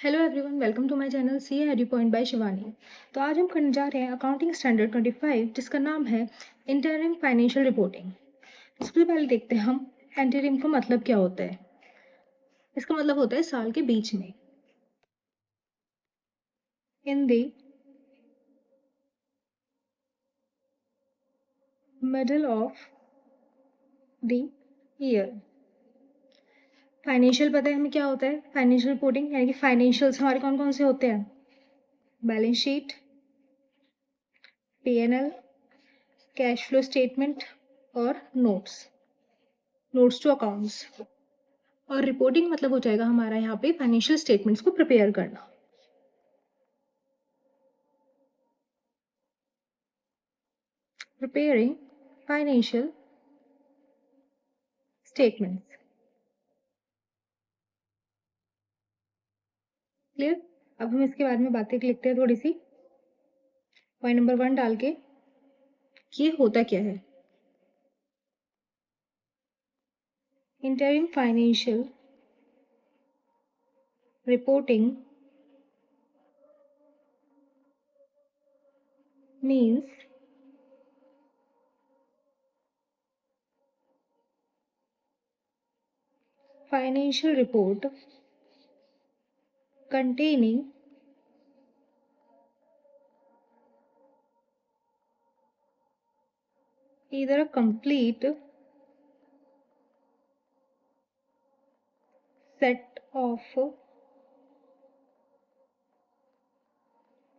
Hello everyone, welcome to my channel C edu point by Shivani. तो आज हम करने जा रहे हैं अकाउंटिंग स्टैंडर्ड 25 जिसका नाम है इंटरिम फाइनेंशियल रिपोर्टिंग। सबसे पहले देखते हैं हम इंटरिम का मतलब क्या होता है। इसका मतलब होता है साल के बीच में, in the middle of the year. Financial पता है हमें क्या होता है। फाइनेंशियल रिपोर्टिंग यानी कि फाइनेंशियल्स हमारे कौन कौन से होते हैं। Balance sheet, P&L, cash flow statement और नोट्स टू अकाउंट्स। और रिपोर्टिंग मतलब हो जाएगा हमारा यहाँ पे फाइनेंशियल स्टेटमेंट्स को प्रिपेयर करना। Preparing financial statements. क्लियर। अब हम इसके बारे में बातें लिखते हैं थोड़ी सी, पॉइंट नंबर 1 डाल के। ये होता क्या है। Interim financial reporting means financial report containing either a complete set of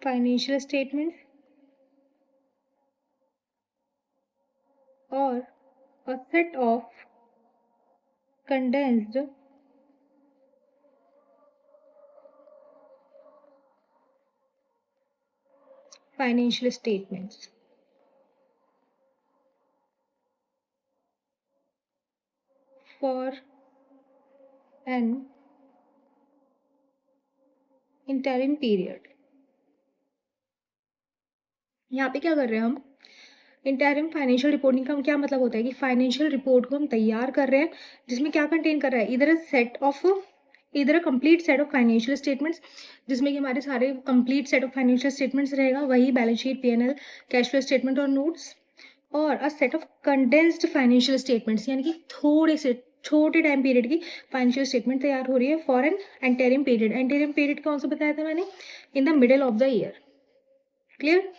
financial statements or a set of condensed financial statements. For an interim period। यहाँ पे क्या कर रहे हैं हम। इंटरिम फाइनेंशियल रिपोर्टिंग का क्या मतलब होता है कि फाइनेंशियल रिपोर्ट को हम तैयार कर रहे हैं जिसमें क्या कंटेन कर रहा है। इधर a complete set of financial statements, जिसमें कि हमारे सारे complete set of financial statements रहेगा, वही balance sheet, P&L, cash flow statement और नोट्स। और a set of condensed financial statements यानी कि थोड़े से छोटे टाइम पीरियड की फाइनेंशियल स्टेटमेंट तैयार हो रही है फॉर एन एंटेरिम पीरियड। एंटेरिम पीरियड कौन सा बताया था मैंने, in the middle of the year. Clear.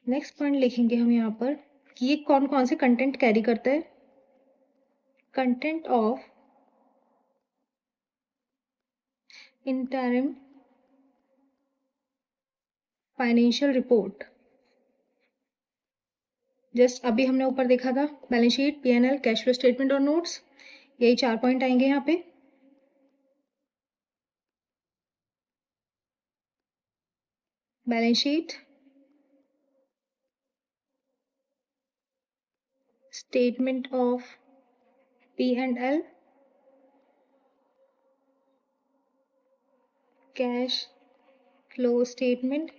Next point लिखेंगे हम यहाँ पर कि ये कौन कौन से कंटेंट कैरी करता है। Content of interim financial report. Just अभी हमने ऊपर देखा था balance sheet, P&L, cash flow statement और नोट्स। यही 4 पॉइंट आएंगे यहाँ पे। Balance sheet, statement of P&L, cash flow statement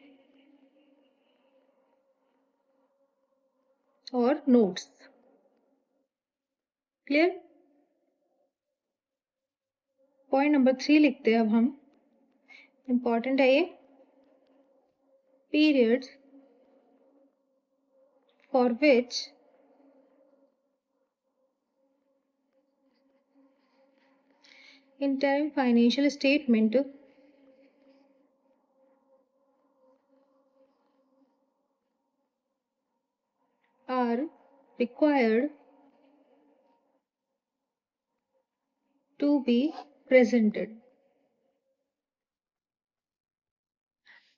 और नोट्स। क्लियर। पॉइंट नंबर 3 लिखते हैं अब हम। इंपॉर्टेंट है ये। Periods for which interim financial statement are required to be presented।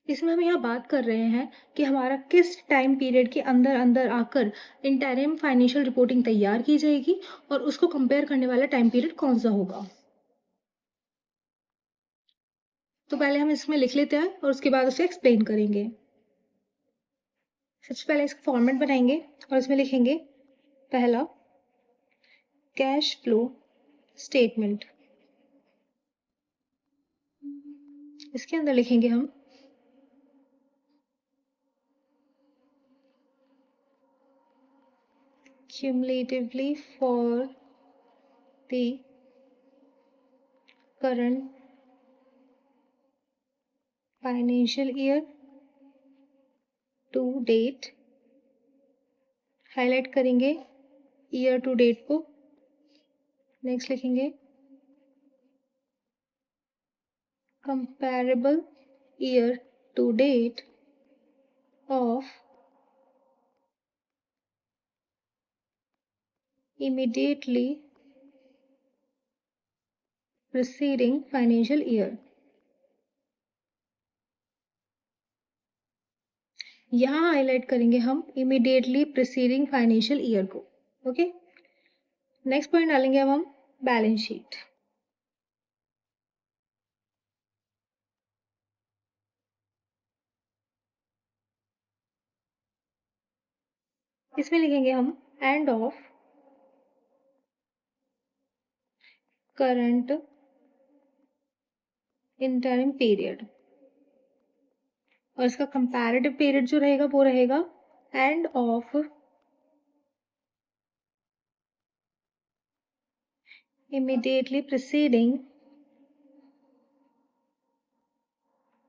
इसमें हम यहाँ बात कर रहे हैं कि हमारा किस टाइम पीरियड के अंदर अंदर आकर इंटरिम फाइनेंशियल रिपोर्टिंग तैयार की जाएगी और उसको कंपेयर करने वाला टाइम पीरियड कौन सा होगा। तो पहले हम इसमें लिख लेते हैं और उसके बाद उसे एक्सप्लेन करेंगे। सबसे पहले इसका फॉर्मेट बनाएंगे और इसमें लिखेंगे पहला कैश फ्लो स्टेटमेंट। इसके अंदर लिखेंगे हम cumulatively for the current financial year to date, highlight करेंगे ईयर टू डेट को। नेक्स्ट लिखेंगे comparable year to date of immediately preceding financial year। यहाँ हाईलाइट करेंगे हम immediately preceding financial year को। ओके, नेक्स्ट पॉइंट डालेंगे अब हम बैलेंस शीट। इसमें लिखेंगे हम end of current interim period, और इसका कंपैरेटिव पीरियड जो रहेगा वो रहेगा end of immediately preceding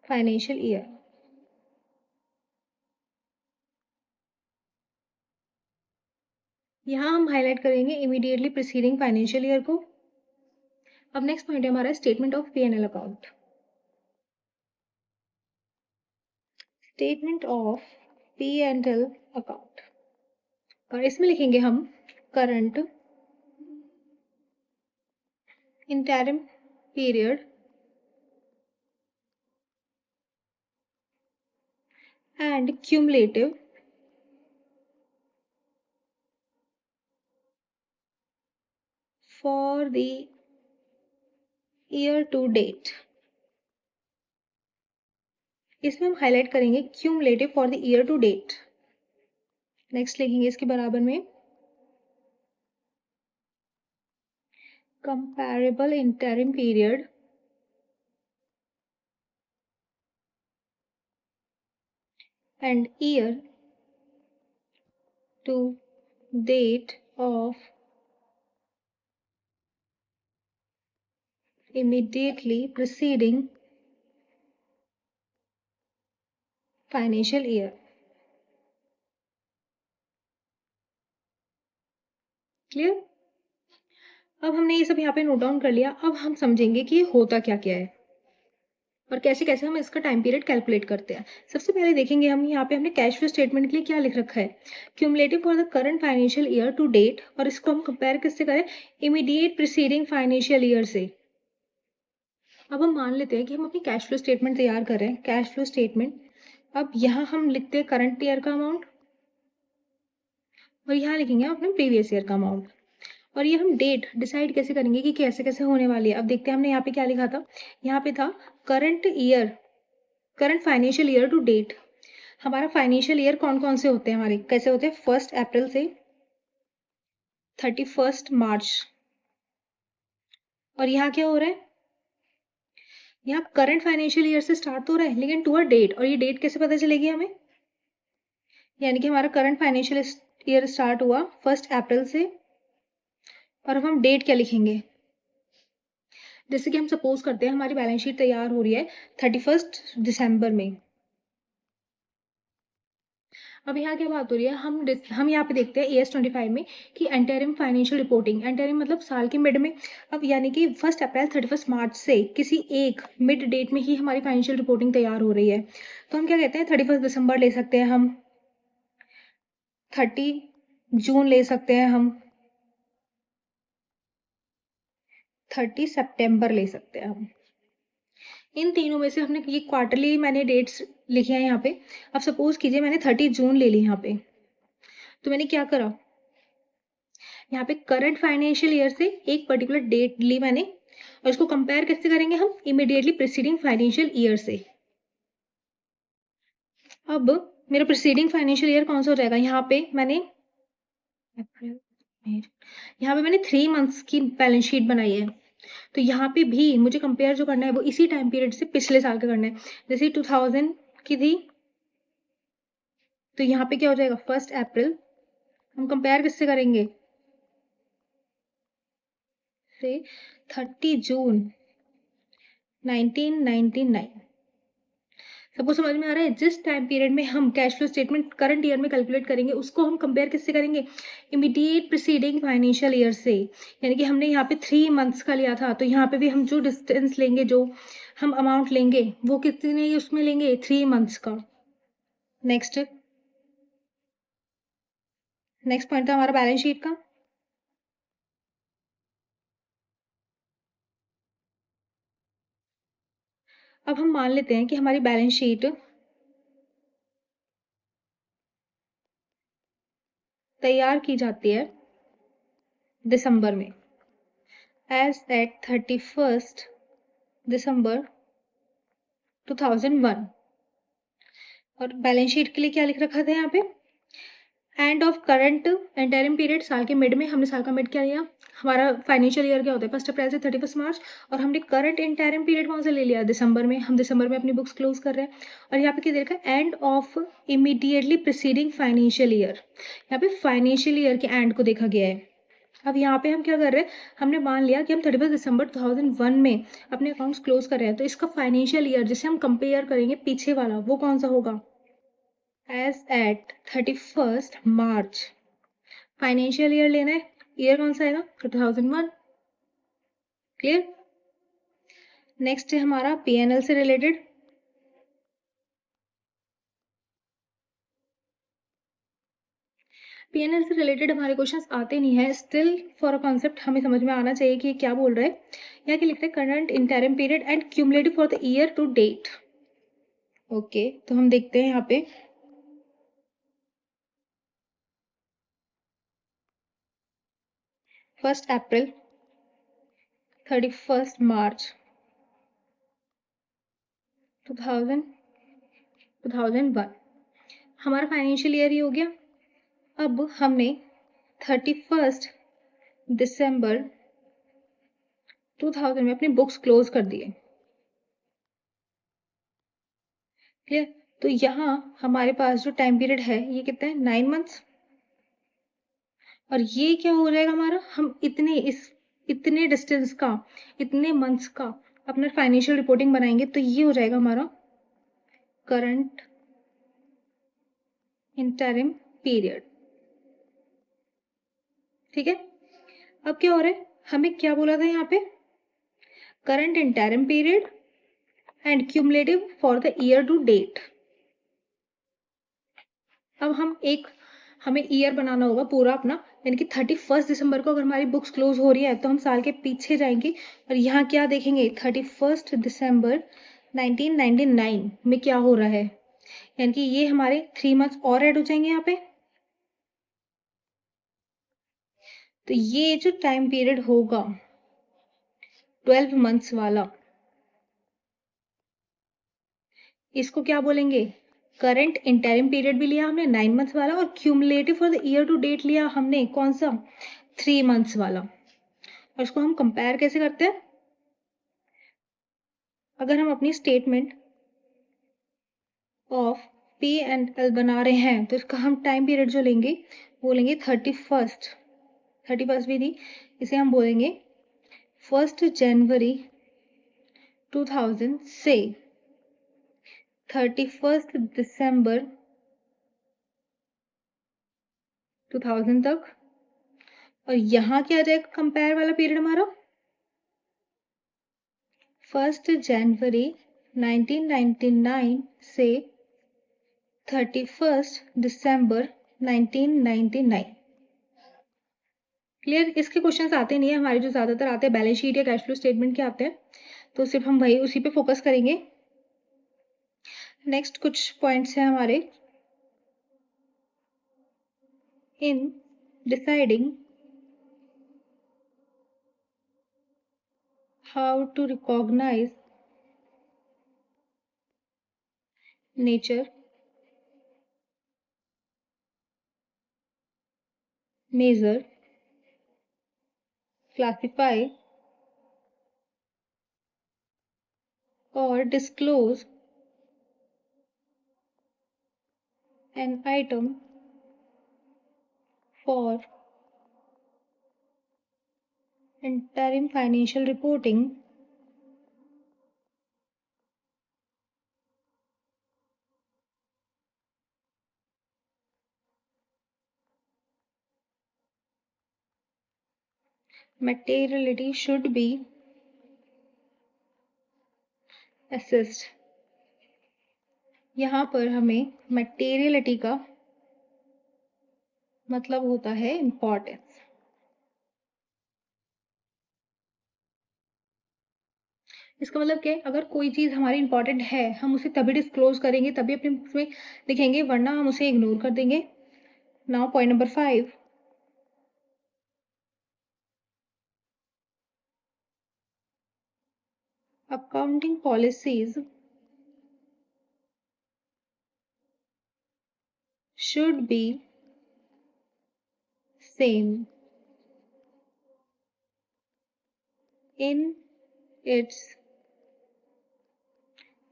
financial year. यहाँ हम हाईलाइट करेंगे immediately preceding फाइनेंशियल ईयर को। अब नेक्स्ट पॉइंट है हमारा statement of P&L account. Statement of P&L account, और इसमें लिखेंगे हम current interim period and cumulative for the year to date. इसमें हम हाईलाइट करेंगे cumulative for the year to date. Next लिखेंगे इसके बराबर में comparable interim period and year to date of immediately preceding financial year. Clear? अब हमने ये सब यहाँ पे नोट डाउन कर लिया। अब हम समझेंगे कि ये होता क्या क्या है और कैसे कैसे हम इसका टाइम पीरियड कैलकुलेट करते हैं। सबसे पहले देखेंगे हम यहाँ पे हमने कैश फ्लो स्टेटमेंट के लिए क्या लिख रखा है, cumulative for the current financial year to date, और इसको हम कंपेयर किससे करें, इमीडिएट प्रीसीडिंग फाइनेंशियल ईयर से। अब हम मान लेते हैं कि हम अपनी कैश फ्लो स्टेटमेंट तैयार कर रहे हैं, कैश फ्लो स्टेटमेंट। अब यहाँ हम लिखते हैं करंट ईयर का अमाउंट और यहाँ लिखेंगे अपने प्रीवियस ईयर का अमाउंट, और ये हम डेट डिसाइड कैसे करेंगे कि कैसे कैसे होने वाली है। अब देखते हैं हमने यहाँ पे क्या लिखा था, यहाँ पे था current year, current financial year to date. हमारा फाइनेंशियल ईयर कौन कौन से होते हैं, हमारे कैसे होते हैं, 1 अप्रैल से 31 मार्च। और यहाँ क्या हो रहा है, यहाँ करंट फाइनेंशियल ईयर से स्टार्ट तो हो रहा है लेकिन टू अ डेट, और ये डेट कैसे पता चलेगी हमें, यानी कि हमारा करंट फाइनेंशियल ईयर स्टार्ट हुआ 1 अप्रैल से, और अब हम डेट क्या लिखेंगे, जैसे कि हम सपोज करते हैं हमारी बैलेंस शीट तैयार हो रही है 31 दिसंबर में। अब यहाँ क्या बात हो रही है, हम यहाँ पे देखते हैं AS 25 में कि एंटरिम फाइनेंशियल रिपोर्टिंग, एंटरिम मतलब साल के मिड में। अब यानी कि 1 अप्रैल 31 मार्च से किसी एक मिड डेट में ही हमारी फाइनेंशियल रिपोर्टिंग तैयार हो रही है। तो हम क्या कहते हैं, 31 दिसंबर ले सकते हैं हम, 30 जून ले सकते हैं हम, 30 सितंबर ले सकते हैं हम। इन तीनों में से हमने ये क्वार्टरली मैंने डेट्स लिखे हैं यहाँ पे। अब सपोज कीजिए मैंने 30 जून ले ली यहाँ पे, तो मैंने क्या करा, यहाँ पे करंट फाइनेंशियल ईयर से एक पर्टिकुलर डेट ली मैंने, और इसको कंपेयर कैसे करेंगे हम, इमीडिएटली प्रीसीडिंग फाइनेंशियल ईयर से। अब मेरा प्रीसीडिंग फाइनेंशियल ईयर कौन सा हो जाएगा, यहाँ पे मैंने अप्रैल मई, यहाँ पे मैंने 3 मंथ्स की बैलेंस शीट बनाई है। तो यहाँ पे भी मुझे कंपेयर जो करना है वो इसी टाइम पीरियड से पिछले साल का करना है। जैसे 2000 की थी, तो यहाँ पे क्या हो जाएगा 1 अप्रैल, हम कंपेयर किससे करेंगे, से 30 जून 1999। सबको समझ में आ रहा है? जिस टाइम पीरियड में हम cash flow statement current year में कैलकुलेट करेंगे, उसको हम कंपेयर किससे करेंगे? इमीडिएट प्रीसीडिंग फाइनेंशियल ईयर से। यानी कि हमने यहाँ पे 3 मंथ्स का लिया था, तो यहाँ पे भी हम जो डिस्टेंस लेंगे, जो हम अमाउंट लेंगे, वो कितने उसमें लेंगे? 3 मंथ्स का। नेक्स्ट नेक्स्ट पॉइंट था हमारा बैलेंस शीट का। अब हम मान लेते हैं कि हमारी बैलेंस शीट तैयार की जाती है दिसंबर में, एज एट 31st दिसंबर 2001। और बैलेंस शीट के लिए क्या लिख रखा था यहाँ पे? And of current interim period, साल के मिड में, हमने साल का मिड क्या लिया? हमारा फाइनेंशियल ईयर क्या होता है? 1 अप्रैल से 31 मार्च। और हमने करंट इंटरिम पीरियड कौन सा ले लिया? दिसंबर में। हम दिसंबर में अपनी बुक्स क्लोज कर रहे हैं। और यहाँ पे क्या दे रखा है? End of immediately preceding financial year. यहाँ पे फाइनेंशियल ईयर के एंड को देखा गया है। अब यहाँ पे हम क्या कर रहे हैं? हमने मान लिया कि हम 31 दिसंबर 2001 में अपने अकाउंट्स क्लोज कर रहे हैं, तो इसका फाइनेंशियल ईयर जिसे हम कंपेयर करेंगे पीछे वाला, वो कौन सा होगा? एज एट 31st मार्च। फाइनेंशियल ईयर लेना है, ईयर कौन सा आएगा? 2001। क्लियर? नेक्स्ट है हमारा पीएनएल से रिलेटेड। पीएनएल से रिलेटेड हमारे क्वेश्चंस आते नहीं है, स्टिल फॉर अ कॉन्सेप्ट हमें समझ में आना चाहिए कि ये क्या बोल रहे हैं। यहाँ क्या लिखते हैं? Current interim period and cumulative for the year to date. Okay, तो हम देखते हैं यहाँ पे। 1 अप्रैल 31 मार्च 2001 हमारा फाइनेंशियल ईयर ही हो गया। अब हमने 31 दिसंबर 2000 में अपनी बुक्स क्लोज कर दिए। क्लियर? तो यहाँ हमारे पास जो टाइम पीरियड है ये कितना है? 9 मंथ्स। और ये क्या हो जाएगा हमारा? हम इतने डिस्टेंस का, इतने मंथ्स का अपना फाइनेंशियल रिपोर्टिंग बनाएंगे, तो ये हो जाएगा हमारा करंट इंटरिम पीरियड। ठीक है? अब क्या हो रहा है? हमें क्या बोला था यहाँ पे? Current interim period and cumulative for the year to date. अब हमें ईयर बनाना होगा पूरा अपना, यानी कि 31 दिसंबर को अगर हमारी बुक्स क्लोज हो रही है तो हम साल के पीछे जाएंगे और यहाँ क्या देखेंगे? 31 दिसंबर 1999 में क्या हो रहा है, यानी कि ये हमारे 3 मंथ्स और ऐड हो जाएंगे यहाँ पे। तो ये जो टाइम पीरियड होगा 12 मंथ्स वाला, इसको क्या बोलेंगे? करंट इंटरिम पीरियड भी लिया हमने 9 मंथ्स वाला, और cumulative for the year to date लिया हमने कौन सा? 3 मंथ्स वाला। और इसको हम कंपेयर कैसे करते हैं? अगर हम अपनी statement of P and L बना रहे हैं तो इसका हम टाइम पीरियड जो लेंगे वो लेंगे 31st भी थी, इसे हम बोलेंगे 1 जनवरी 2000 से 31 दिसंबर 2000 तक। और यहाँ क्या आ जाएगा कंपेयर वाला पीरियड हमारा? 1 जनवरी 1999 से 31 दिसंबर 1999। क्लियर? इसके क्वेश्चंस आते नहीं है हमारे, जो ज़्यादातर आते हैं बैलेंस शीट या कैश फ्लो स्टेटमेंट के आते हैं, तो सिर्फ हम वही उसी पे फोकस करेंगे। नेक्स्ट कुछ पॉइंट्स हैं हमारे। In deciding how to recognise nature, measure, classify और disclose an item for interim financial reporting materiality should be assessed। यहाँ पर हमें materiality का मतलब होता है इम्पोर्टेंस। इसका मतलब क्या है, अगर कोई चीज़ हमारी इम्पोर्टेंट है हम उसे तभी डिस्क्लोज करेंगे, तभी अपने बुक्स में लिखेंगे, वरना हम उसे इग्नोर कर देंगे। Now point number 5, accounting policies should be same in its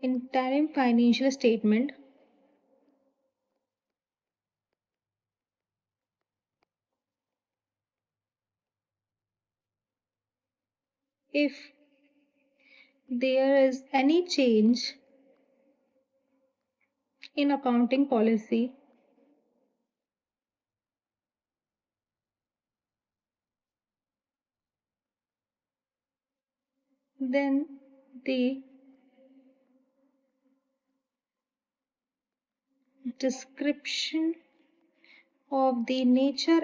interim financial statement if there is any change in accounting policy then the description of the nature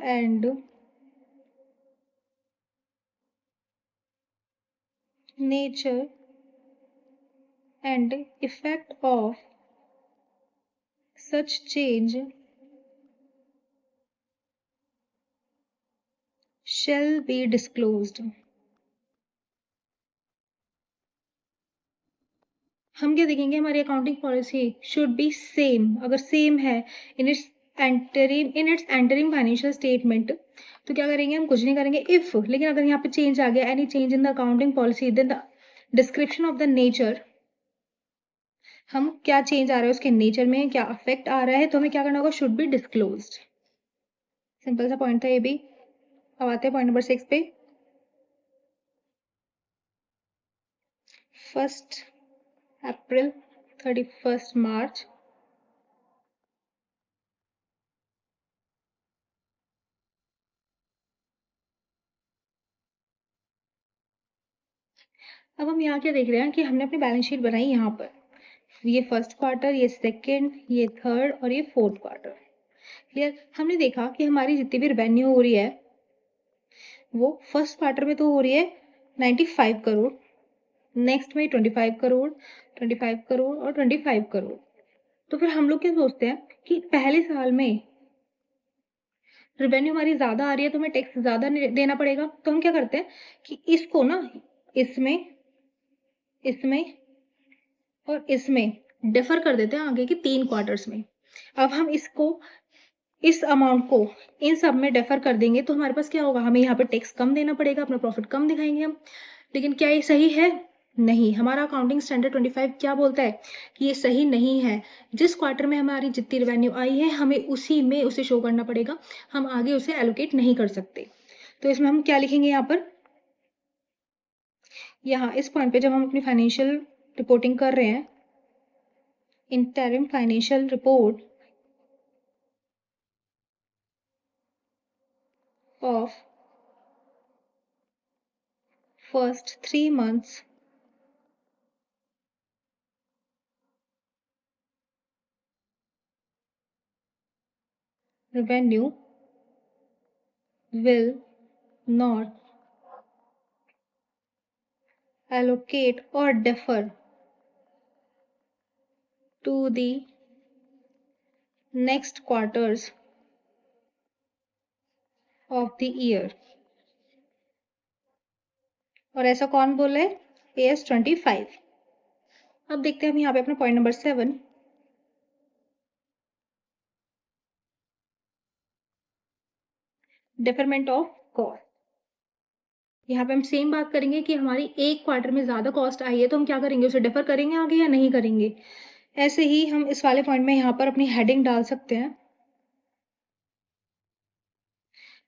and effect of such change shall be disclosed। हम क्या देखेंगे, हमारी accounting policy should be same, अगर same है in its entering financial statement तो क्या करेंगे, हम कुछ नहीं करेंगे इफ। लेकिन अगर यहाँ पे चेंज आ गया, any change in the accounting policy, then the description of the nature, हम क्या चेंज आ रहा है उसके नेचर में, क्या अफेक्ट आ रहा है, तो हमें क्या करना होगा, शुड बी डिस्क्लोज्ड। सिंपल सा पॉइंट था ये भी। अब आते हैं पॉइंट नंबर 6 पे। 1 अप्रैल 31 मार्च अब हम यहाँ क्या देख रहे हैं कि हमने अपनी बैलेंस शीट बनाई यहाँ पर, ये फर्स्ट क्वार्टर, ये सेकंड, ये थर्ड और ये फोर्थ क्वार्टर। क्लियर। हमने देखा कि हमारी जितनी भी रेवेन्यू हो रही है वो फर्स्ट क्वार्टर में तो हो रही है 95 करोड़, नेक्स्ट में 25 करोड़, 25 करोड़ और 25 करोड़। तो फिर हम लोग क्या सोचते हैं कि पहले साल में रेवेन्यू हमारी ज्यादा आ रही है तो हमें टैक्स ज्यादा देना पड़ेगा, तो हम क्या करते हैं कि इसको ना इसमें इसमें और इसमें डिफर कर देते हैं आगे के 3 क्वार्टर्स में। अब हम इस अमाउंट को इन सब में डेफर कर देंगे तो हमारे पास क्या होगा, हमें यहाँ पे टैक्स कम देना पड़ेगा, अपना प्रॉफिट कम दिखाएंगे हम। लेकिन क्या ये सही है? नहीं। हमारा अकाउंटिंग स्टैंडर्ड 25 क्या बोलता है कि ये सही नहीं है। जिस क्वार्टर में हमारी जितनी रेवेन्यू आई है हमें उसी में उसे शो करना पड़ेगा, हम आगे उसे एलोकेट नहीं कर सकते। तो इसमें हम क्या लिखेंगे, यहाँ इस पॉइंट पे जब हम अपनी फाइनेंशियल रिपोर्टिंग कर रहे हैं, interim financial report of first 3 months revenue will not allocate or defer to the next quarters of the year। और ऐसा कौन बोला है? AS 25। अब देखते हैं हम यहाँ पे अपना point number 7, deferment of cost. यहाँ पे हम सेम बात करेंगे कि हमारी एक क्वार्टर में ज्यादा कॉस्ट आई है तो हम क्या करेंगे, उसे डेफर करेंगे आगे या नहीं करेंगे। ऐसे ही हम इस वाले पॉइंट में यहाँ पर अपनी हेडिंग डाल सकते हैं,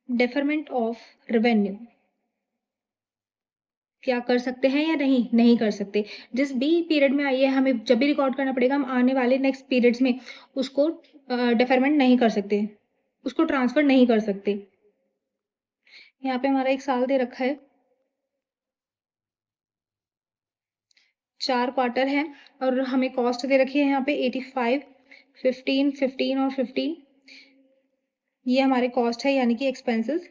डेफरमेंट ऑफ रेवेन्यू। क्या कर सकते हैं या नहीं, नहीं कर सकते। जिस भी पीरियड में आई है हमें जब भी रिकॉर्ड करना पड़ेगा, हम आने वाले नेक्स्ट पीरियड्स में उसको डेफरमेंट नहीं कर सकते, उसको ट्रांसफर नहीं कर सकते। यहाँ पे हमारा एक साल दे रखा है, 4 क्वार्टर हैं और हमें कॉस्ट दे रखी है यहाँ पे 85, 15, 15 और 15। ये हमारे कॉस्ट है यानी कि एक्सपेंसेस।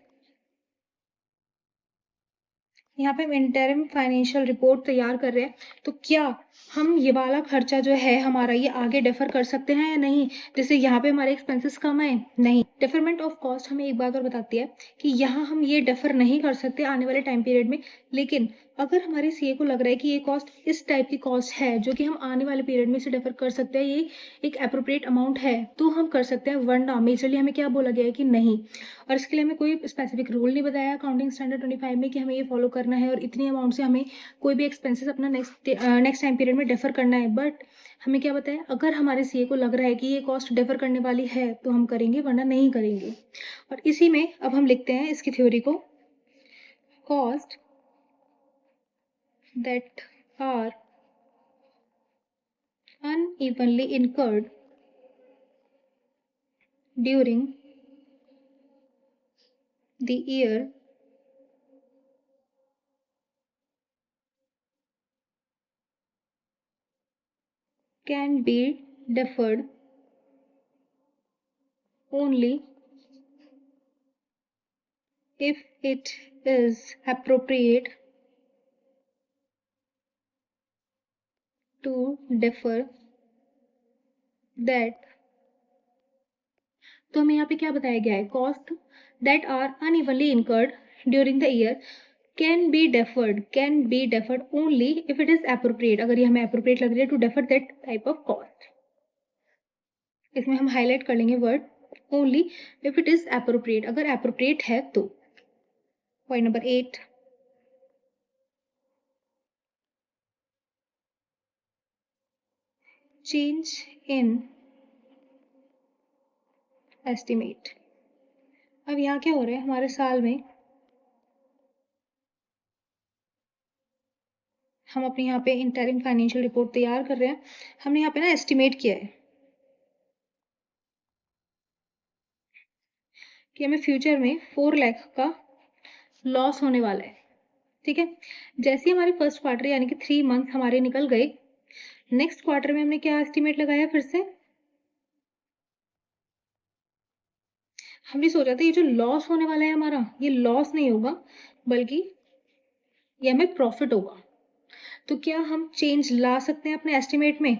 यहाँ पे हम इंटरिम फाइनेंशियल रिपोर्ट तैयार कर रहे हैं, तो क्या हम ये वाला खर्चा जो है हमारा ये आगे डेफर कर सकते हैं या नहीं, जैसे यहाँ पे हमारे एक्सपेंसेस कम है? नहीं। डेफरमेंट ऑफ कॉस्ट हमें एक बात और बताती है कि यहाँ हम ये डेफर नहीं कर सकते आने वाले टाइम पीरियड में, लेकिन अगर हमारे सीए को लग रहा है कि ये कॉस्ट इस टाइप की कॉस्ट है जो कि हम आने वाले पीरियड में इसे डेफर कर सकते हैं, ये एक अप्रोप्रिएट अमाउंट है, तो हम कर सकते हैं, वरना मेजरली हमें क्या बोला गया है कि नहीं। और इसके लिए हमें कोई स्पेसिफिक रूल नहीं बताया अकाउंटिंग स्टैंडर्ड 25 में कि हमें ये फॉलो करना है और इतनी अमाउंट से हमें कोई भी एक्सपेंसेस अपना नेक्स्ट टाइम पीरियड में डेफर करना है। बट हमें क्या बताया, अगर हमारे सीए को लग रहा है कि ये कॉस्ट डेफर करने वाली है तो हम करेंगे, वरना नहीं करेंगे। और इसी में अब हम लिखते हैं इसकी थ्योरी को, cost that are unevenly incurred during the year can be deferred only if it is appropriate to defer that। तो हमें यहाँ पे क्या बताया गया है, cost that are unevenly incurred during the year can be deferred only if it is appropriate, अगर ये हमें एप्रोप्रिएट लग रही है to defer that type of cost. इसमें हम हाईलाइट कर लेंगे word only if it is appropriate, अगर एप्रोप्रिएट है तो। Point number 8, change in estimate. अब यहाँ क्या हो रहा है, हमारे साल में हम अपने यहाँ पे इंटरिम फाइनेंशियल रिपोर्ट तैयार कर रहे हैं, हमने यहाँ पे ना एस्टिमेट किया है कि हमें फ्यूचर में 4 लाख का लॉस होने वाला है। ठीक है, जैसे ही हमारे फर्स्ट क्वार्टर यानी कि 3 मंथ हमारे निकल गए, नेक्स्ट क्वार्टर में हमने क्या एस्टिमेट लगाया, फिर से हमने सोचा था ये जो लॉस होने वाला है हमारा, ये लॉस नहीं होगा बल्कि ये हमें प्रॉफिट होगा। तो क्या हम चेंज ला सकते हैं अपने एस्टिमेट में?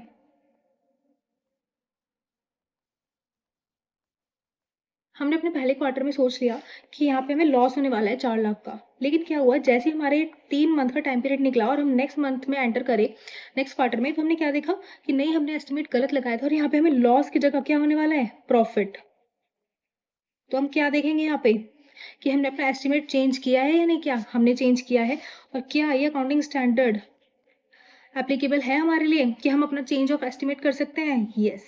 हमने अपने पहले क्वार्टर में सोच लिया कि यहाँ पे हमें लॉस होने वाला है 4 लाख का, लेकिन क्या हुआ, जैसे हमारे 3 मंथ का टाइम पीरियड निकला और हम नेक्स्ट मंथ में एंटर करें नेक्स्ट क्वार्टर में, तो हमने क्या देखा कि नहीं, हमने एस्टिमेट गलत लगाया था और यहाँ पे हमें लॉस की जगह क्या होने वाला है, प्रॉफिट। तो हम क्या देखेंगे यहाँ पे कि हमने अपना एस्टिमेट चेंज किया है या नहीं किया, हमने चेंज किया है। और क्या ये अकाउंटिंग स्टैंडर्ड एप्लीकेबल है हमारे लिए कि हम अपना चेंज ऑफ एस्टिमेट कर सकते हैं? यस,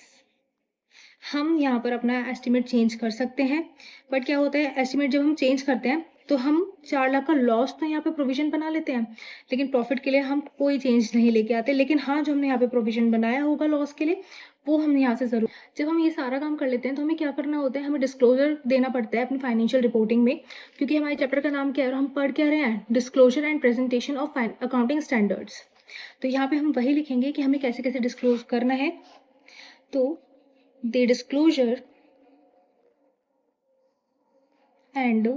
हम यहाँ पर अपना एस्टिमेट चेंज कर सकते हैं। बट क्या होता है, एस्टिमेट जब हम चेंज करते हैं तो हम 4 लाख का लॉस तो यहाँ पे प्रोविजन बना लेते हैं, लेकिन प्रॉफिट के लिए हम कोई चेंज नहीं लेके आते। लेकिन हाँ, जो हमने यहाँ पे प्रोविजन बनाया होगा लॉस के लिए, वो हम यहाँ से ज़रूर, जब हम ये सारा काम कर लेते हैं तो हमें क्या करना होता है, हमें डिस्क्लोजर देना पड़ता है अपनी फाइनेंशियल रिपोर्टिंग में, क्योंकि हमारे चैप्टर का नाम क्या है और हम पढ़ क्या रहे हैं, disclosure and presentation of accounting standards. तो यहाँ पे हम वही लिखेंगे कि हमें कैसे कैसे डिस्क्लोज करना है। तो the disclosure and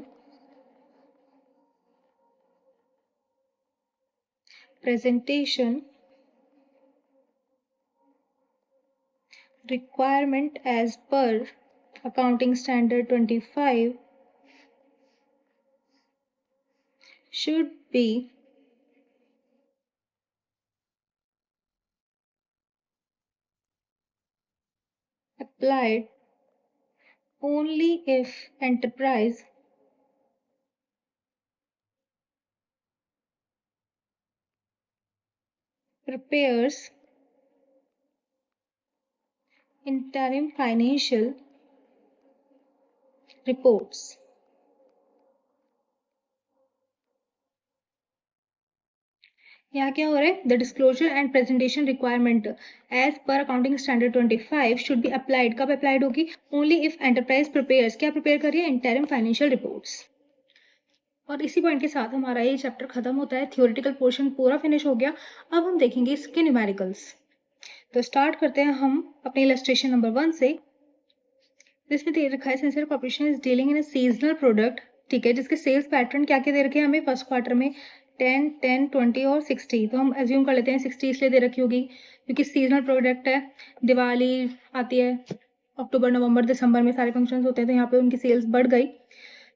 presentation requirement as per accounting standard 25 should be applied only if enterprise prepares interim financial reports। यहाँ क्या हो रहा है, the disclosure and presentation requirement as per accounting standard 25 should be applied, कब applied होगी, only if enterprise prepares, क्या prepare करिए, interim financial reports. और इसी पॉइंट के साथ हमारा ये चैप्टर खत्म होता है, थियोरेटिकल पोर्शन पूरा फिनिश हो गया। अब हम देखेंगे इसके न्यूमेरिकल्स। तो स्टार्ट करते हैं हम अपने इलस्ट्रेशन नंबर 1 से। इसमें दे रखा है sincere corporation is dealing in a seasonal product, ठीक है, जिसके सेल्स पैटर्न क्या क्या दे रखे हैं हमें फर्स्ट क्वार्टर में 10, 10, 20 और 60। तो हम एज्यूम कर लेते हैं 60 इसलिए दे रखी होगी क्योंकि सीजनल प्रोडक्ट है, दिवाली आती है अक्टूबर नवंबर दिसंबर में सारे फंक्शंस होते हैं, तो यहाँ पे उनकी सेल्स बढ़ गई।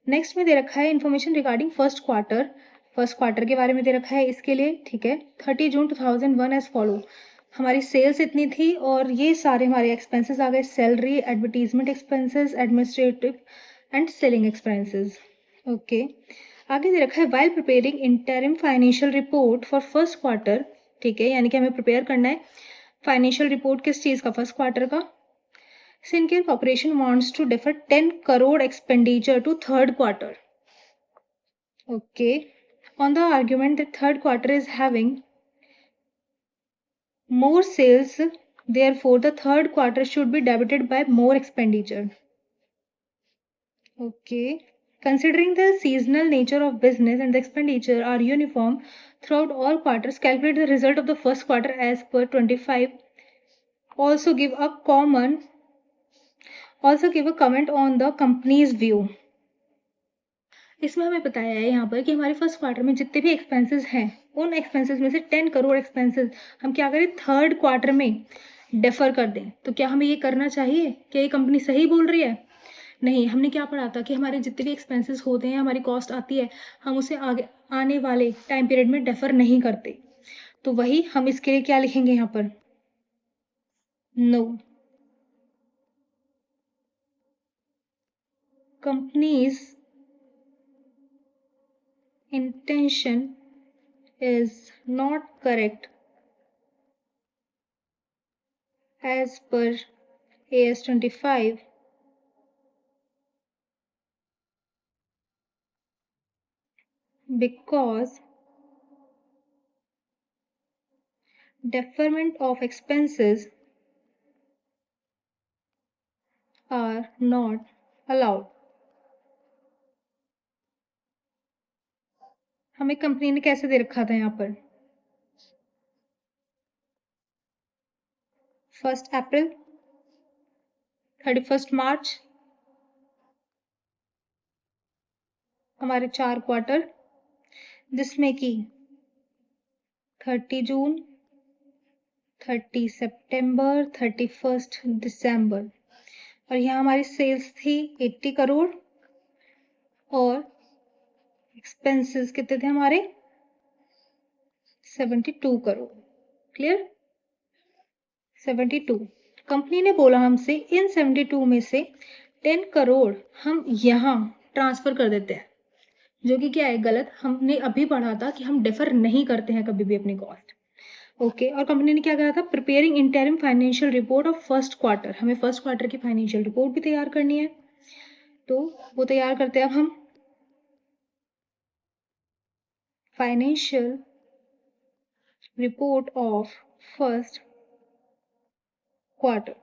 नेक्स्ट में दे रखा है इन्फॉर्मेशन रिगार्डिंग फर्स्ट क्वार्टर के बारे में दे रखा है इसके लिए, ठीक है। 30 जून 2001 एज फॉलो, हमारी सेल्स इतनी थी और ये सारे हमारे एक्सपेंसेस आ गए, salary, advertisement expenses, administrative and selling expenses. Okay, आगे दे रखा है while preparing interim financial report for first quarter, ठीक है, यानी कि हमें प्रिपेयर करना है फाइनेंशियल रिपोर्ट किस चीज़ का, फर्स्ट क्वार्टर का। Sincare corporation wants to defer 10 crore expenditure to third quarter. Okay, on the argument that third quarter is having more sales, therefore the third quarter should be debited by more expenditure. Okay, considering the seasonal nature of business and the expenditure are uniform throughout all quarters, calculate the result of the first quarter as per 25. Also give a comment on the company's view. इसमें हमें बताया है यहाँ पर कि हमारे first quarter में जितने भी एक्सपेंसेस हैं उन एक्सपेंसेस में से 10 करोड़ एक्सपेंसेस हम क्या करें, थर्ड क्वार्टर में डेफर कर दें। तो क्या हमें ये करना चाहिए? क्या ये कंपनी सही बोल रही है? नहीं, हमने क्या पढ़ा था कि हमारे जितने भी एक्सपेंसेस होते हैं, हमारी कॉस्ट आती है, हम उसे आगे आने वाले टाइम पीरियड में डेफर नहीं करते। तो वही हम इसके लिए क्या लिखेंगे यहाँ पर, no companies intention is not correct as per AS 25 because deferment of expenses are not allowed. हमें कंपनी ने कैसे दे रखा था यहाँ पर, 1 अप्रैल, 31 मार्च, हमारे 4 क्वार्टर, जिसमें कि 30 जून, 30 सितंबर, 31 दिसंबर, और यहाँ हमारी सेल्स थी 80 करोड़ और एक्सपेंसेस कितने थे हमारे, 72 करोड़। क्लियर, 72। कंपनी ने बोला हमसे इन 72 में से 10 करोड़ हम यहाँ ट्रांसफर कर देते हैं, जो कि क्या है, गलत। हमने अभी पढ़ा था कि हम डिफर नहीं करते हैं कभी भी अपनी कॉस्ट। ओके, और कंपनी ने क्या कहा था, preparing interim financial report of first quarter, हमें फर्स्ट क्वार्टर की फाइनेंशियल रिपोर्ट भी तैयार करनी है। तो वो तैयार करते हैं अब हम, financial report of first quarter.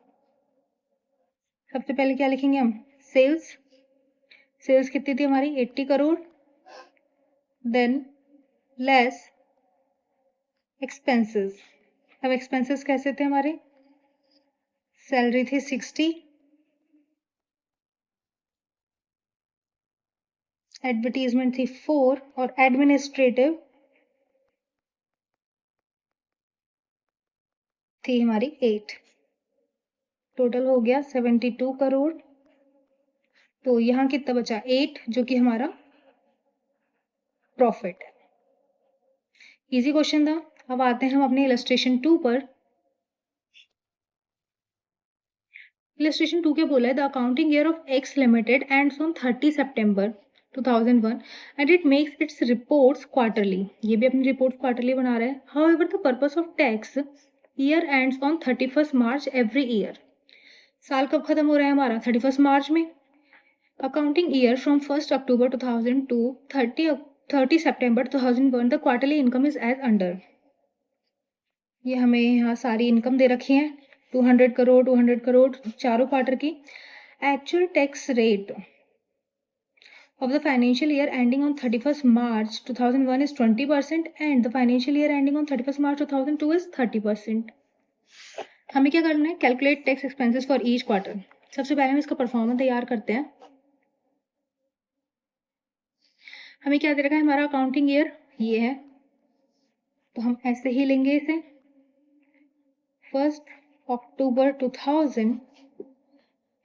सबसे पहले क्या लिखेंगे हम, सेल्स कितनी थी हमारी, 80 करोड़, देन लेस एक्सपेंसेस। अब एक्सपेंसेस कैसे थे हमारे, सैलरी थी 60, एडवर्टीजमेंट थी 4 और एडमिनिस्ट्रेटिव थी हमारी 8। टोटल हो गया 72 करोड़। तो यहाँ कितना बचा, 8, जो कि हमारा प्रॉफिट है। इजी क्वेश्चन था। अब आते हैं हम अपने इलस्ट्रेशन 2 पर। इलस्ट्रेशन 2 के बोला है, the accounting year of x limited ends on 30 September 2001 and it makes it's reports quarterly. ये भी अपनी रिपोर्ट क्वार्टरली बना रहा है। However the purpose of tax year ends on 31 March every year. साल कब खत्म हो रहा है हमारा, 31 मार्च में। Accounting year from 1 October 2000 to 30 September 2001 the quarterly income is as under. ये हमें यहाँ सारी इनकम दे रखी है, 200 करोड़ 200 करोड़ चारों क्वार्टर की। Actual tax rate of the financial year ending on 31st March 2001 is 20% and the financial year ending on 31st March 2002 is 30%. हमें क्या करना है? Calculate tax expenses for each quarter. सबसे पहले हम इसका परफॉर्मेंस तैयार करते हैं. हमें क्या दे रखा है? हमारा अकाउंटिंग ईयर ये है, तो हम ऐसे ही लेंगे इसे 1 अक्टूबर 2000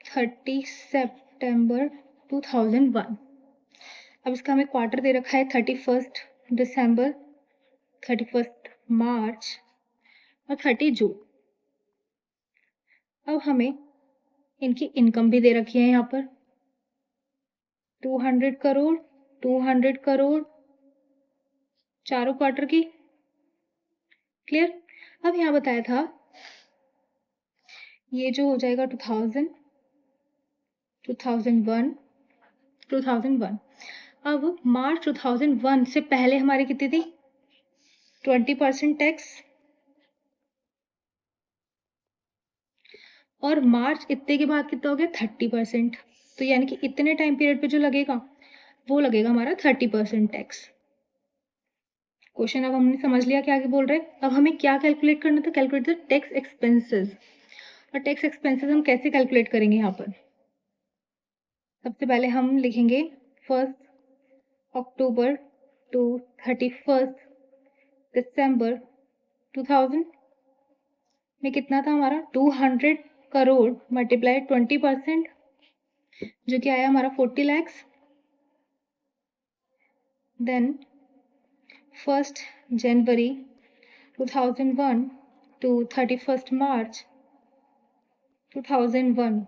30 सितंबर 2001. अब इसका हमें क्वार्टर दे रखा है 31 दिसंबर, 31 मार्च और 30 जून. अब हमें इनकी इनकम भी दे रखी है यहाँ पर 200 करोड़, 200 करोड़, चारों क्वार्टर की. क्लियर? अब यहाँ बताया था ये जो हो जाएगा 2000, 2001, 2001. अब मार्च 2001 से पहले हमारी कितनी थी? 20% टैक्स. और मार्च इतने के बाद कितना हो गया? 30%. तो यानी कि इतने टाइम पीरियड पे जो लगेगा वो लगेगा हमारा 30% टैक्स. क्वेश्चन अब हमने समझ लिया कि आगे बोल रहे हैं. अब हमें क्या कैलकुलेट करना था? Calculate the tax expenses. और टैक्स एक्सपेंसेस हम कैसे कैलकुलेट करेंगे? यहाँ पर सबसे पहले हम लिखेंगे 1 अक्टूबर टू 31 दिसंबर 2000 में कितना था हमारा? 200 करोड़ मल्टीप्लाई 20% जो कि आया हमारा 40 लाख. देन 1 जनवरी 2001 टू 31 मार्च 2001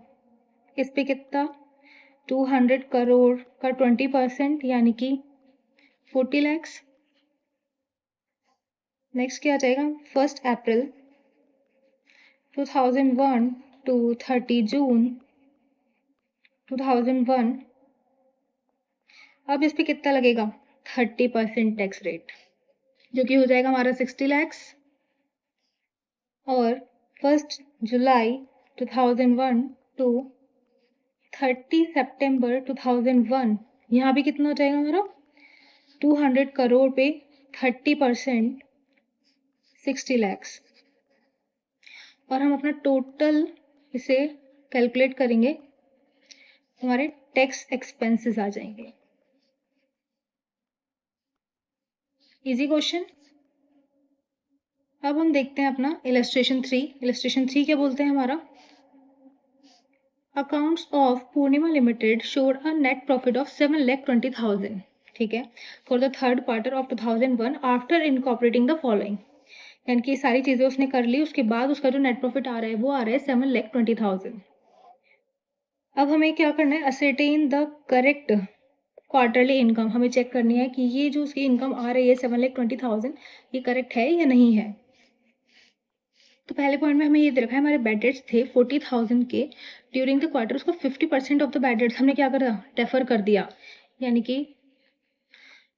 इस पे कितना? 200 करोड़ का 20% यानी कि 40 लाख. नेक्स्ट क्या आ जाएगा? 1 अप्रैल 2001 टू 30 जून 2001. अब इस पे कितना लगेगा? 30% टैक्स रेट जो कि हो जाएगा हमारा 60 लाख. और 1 जुलाई 2001 टू 30 सितंबर 2001 यहाँ भी कितना हो जाएगा हमारा? 200 करोड़ पे 30% 60 लाख. और हम अपना टोटल इसे कैलकुलेट करेंगे, हमारे टैक्स एक्सपेंसेस आ जाएंगे. Easy question. अब हम देखते हैं अपना इलस्ट्रेशन 3. इलस्ट्रेशन 3 क्या बोलते हैं हमारा? Accounts of Purnima limited showed a net profit of 7,20,000. ठीक है, for the third quarter of 2001 after incorporating the following. यानी कि सारी चीज़ें उसने कर ली, उसके बाद उसका जो नेट प्रॉफिट आ रहा है वो आ रहा है 7,20,000. अब हमें क्या करना है? Ascertain the correct quarterly income. हमें चेक करनी है कि ये जो उसकी इनकम आ रही है 7,20,000 ये करेक्ट है या नहीं है. तो पहले पॉइंट में हमें ये दे रखा है हमारे बैड डेट्स थे 40,000 के ड्यूरिंग द क्वार्टर. उसको 50% ऑफ द बैड डेट्स हमने क्या करा? डेफर कर दिया. यानी कि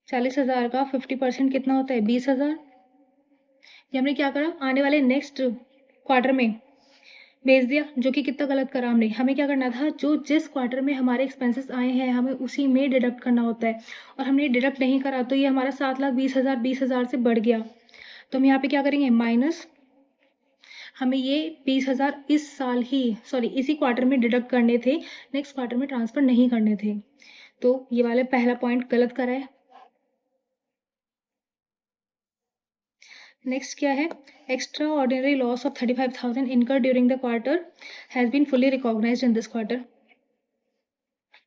40,000 का 50% कितना होता है? 20,000. ये हमने क्या करा? आने वाले नेक्स्ट क्वार्टर में भेज दिया, जो कि कितना गलत करा हमने. हमें क्या करना था? जो जिस क्वार्टर में हमारे एक्सपेंसेस आए हैं हमें उसी में डिडक्ट करना होता है. और हमने डिडक्ट नहीं करा तो ये हमारा 7,20,000 से बढ़ गया. तो हम यहाँ पे क्या करेंगे? माइनस. हमें ये 20,000 इस साल ही इसी क्वार्टर में डिडक्ट करने थे, नेक्स्ट क्वार्टर में ट्रांसफर नहीं करने थे. तो ये वाले पहला पॉइंट गलत करा है. नेक्स्ट क्या है? Extraordinary loss of 35,000 incurred during the quarter has been fully recognised in this quarter.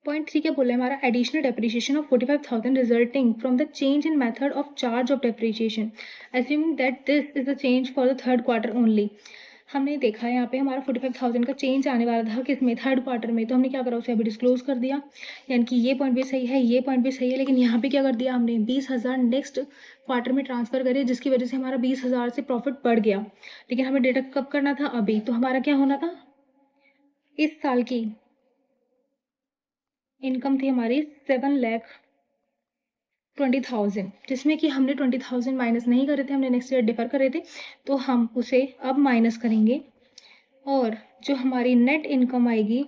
Point 3 क्या बोला है हमारा? Additional depreciation of 45,000 resulting from the change in method of charge of depreciation assuming that this is a change for the third quarter only. हमने देखा है यहाँ पे हमारा 45,000 का चेंज आने वाला था किसमें? थर्ड क्वार्टर में. तो हमने क्या करा? उसे अभी डिस्क्लोज कर दिया. यानी कि ये पॉइंट भी सही है, ये पॉइंट भी सही है. लेकिन यहाँ पे क्या कर दिया हमने? 20,000 नेक्स्ट क्वार्टर में ट्रांसफर करे, जिसकी वजह से हमारा 20,000 से प्रॉफिट बढ़ गया. लेकिन हमें डिडक्ट कब करना था? अभी. तो हमारा क्या होना था? इस साल की इनकम थी हमारी 7,20,000, जिसमें कि हमने 20,000 माइनस नहीं करे थे, हमने नेक्स्ट ईयर डिफर करे थे. तो हम उसे अब माइनस करेंगे और जो हमारी नेट इनकम आएगी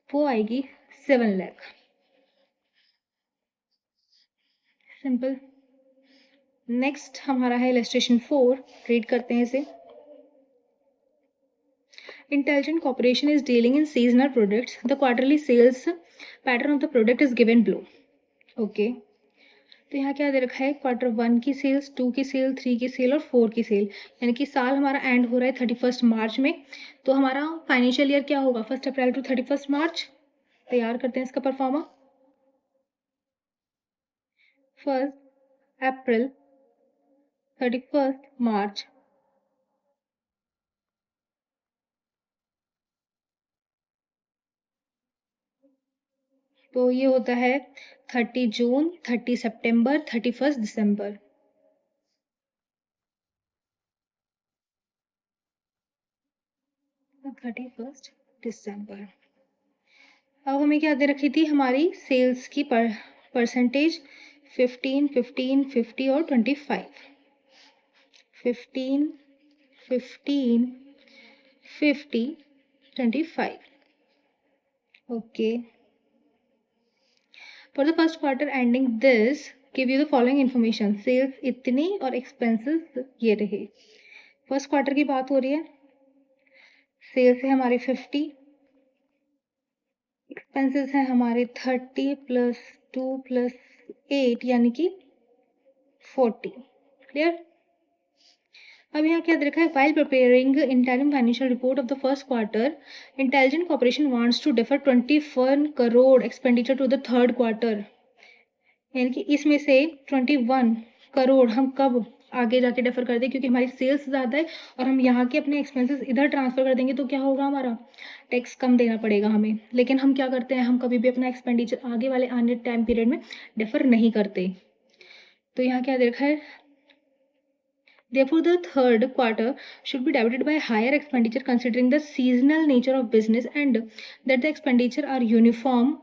वो आएगी 7 लाख. सिंपल। नेक्स्ट हमारा है इलस्ट्रेशन 4, रीड करते हैं इसे। Intelligent Corporation is dealing in seasonal products. The quarterly sales pattern of the product is given below. Okay. तो यहाँ क्या दे रखा है, Q1 की सेल्स, 2 की सेल, 3 की सेल और 4 की सेल, यानी कि साल हमारा एंड हो रहा है 31 मार्च में। तो हमारा फाइनेंशियल ईयर क्या होगा, 1 अप्रैल टू 31 मार्च। तैयार करते हैं इसका परफॉर्मा। 1 अप्रैल 31 मार्च। तो ये होता है 30 जून, 30 सितंबर, 31 दिसंबर। तो 31 दिसंबर। अब हमें क्या दे रखी थी, हमारी सेल्स की परसेंटेज 15, 15, 50 और 25। 15, 15, 50, 25। Okay. For the first quarter ending this give you the following information. Sales इतनी और एक्सपेंसेस ये रहे। फर्स्ट क्वार्टर की बात हो रही है। सेल्स है हमारे 50, एक्सपेंसेस है हमारे 30 प्लस 2 प्लस 8 यानी कि 40। क्लियर। अब यहाँ क्या दे रखा है, while preparing interim financial report of the first quarter, Intelligent Corporation wants to defer 21 crore expenditure to the third quarter। यानी कि इसमें से 21 करोड़ हम कब आगे जाके डेफर कर दें, क्योंकि हमारी सेल्स ज़्यादा है और हम यहाँ के अपने एक्सपेंसेस इधर ट्रांसफर कर देंगे तो क्या होगा, हमारा टैक्स कम देना पड़ेगा हमें। लेकिन हम क्या करते हैं, हम कभी भी अपना एक्सपेंडिचर आगे वाले आने टाइम पीरियड में डेफर नहीं करते। तो यहाँ क्या दे रखा है, therefore the third quarter should be debited by higher expenditure considering the seasonal nature of business and that the expenditure are uniform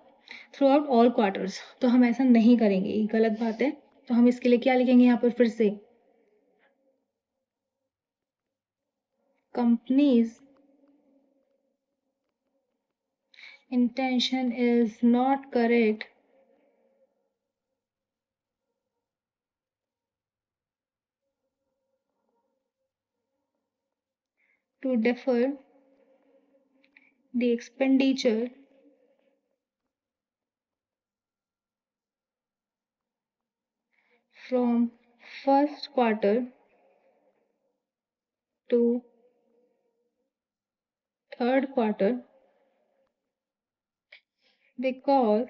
throughout all quarters। तो हम ऐसा नहीं करेंगे, ये गलत बात है। तो हम इसके लिए क्या लिखेंगे यहाँ पर फिर से, company's intention is not correct to defer the expenditure from first quarter to third quarter because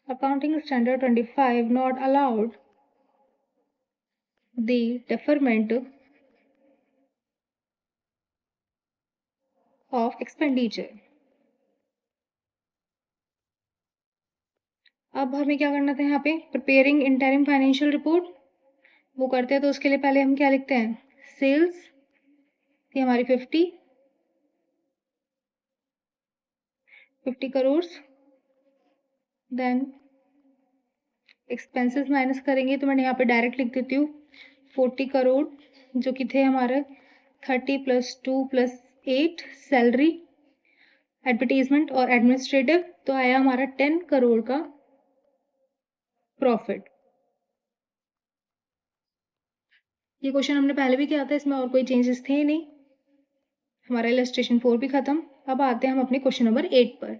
accounting standard 25 not allowed the deferment of expenditure। अब हमें क्या करना था यहाँ पे, प्रिपेयरिंग इंटरिम फाइनेंशियल रिपोर्ट, वो करते हैं। तो उसके लिए पहले हम क्या लिखते हैं, सेल्स थी हमारी 50 करोड़, देन एक्सपेंसेस माइनस करेंगे। तो मैंने यहाँ पे डायरेक्ट लिख देती हूँ 40 करोड़ जो कि थे हमारे 30 प्लस 2 प्लस 8 सैलरी, एडवर्टीजमेंट और एडमिनिस्ट्रेटिव। तो आया हमारा 10 करोड़ का प्रॉफिट। ये क्वेश्चन हमने पहले भी किया था, इसमें और कोई चेंजेस थे नहीं। हमारा इलस्ट्रेशन 4 भी खत्म। अब आते हैं हम अपने क्वेश्चन नंबर 8 पर।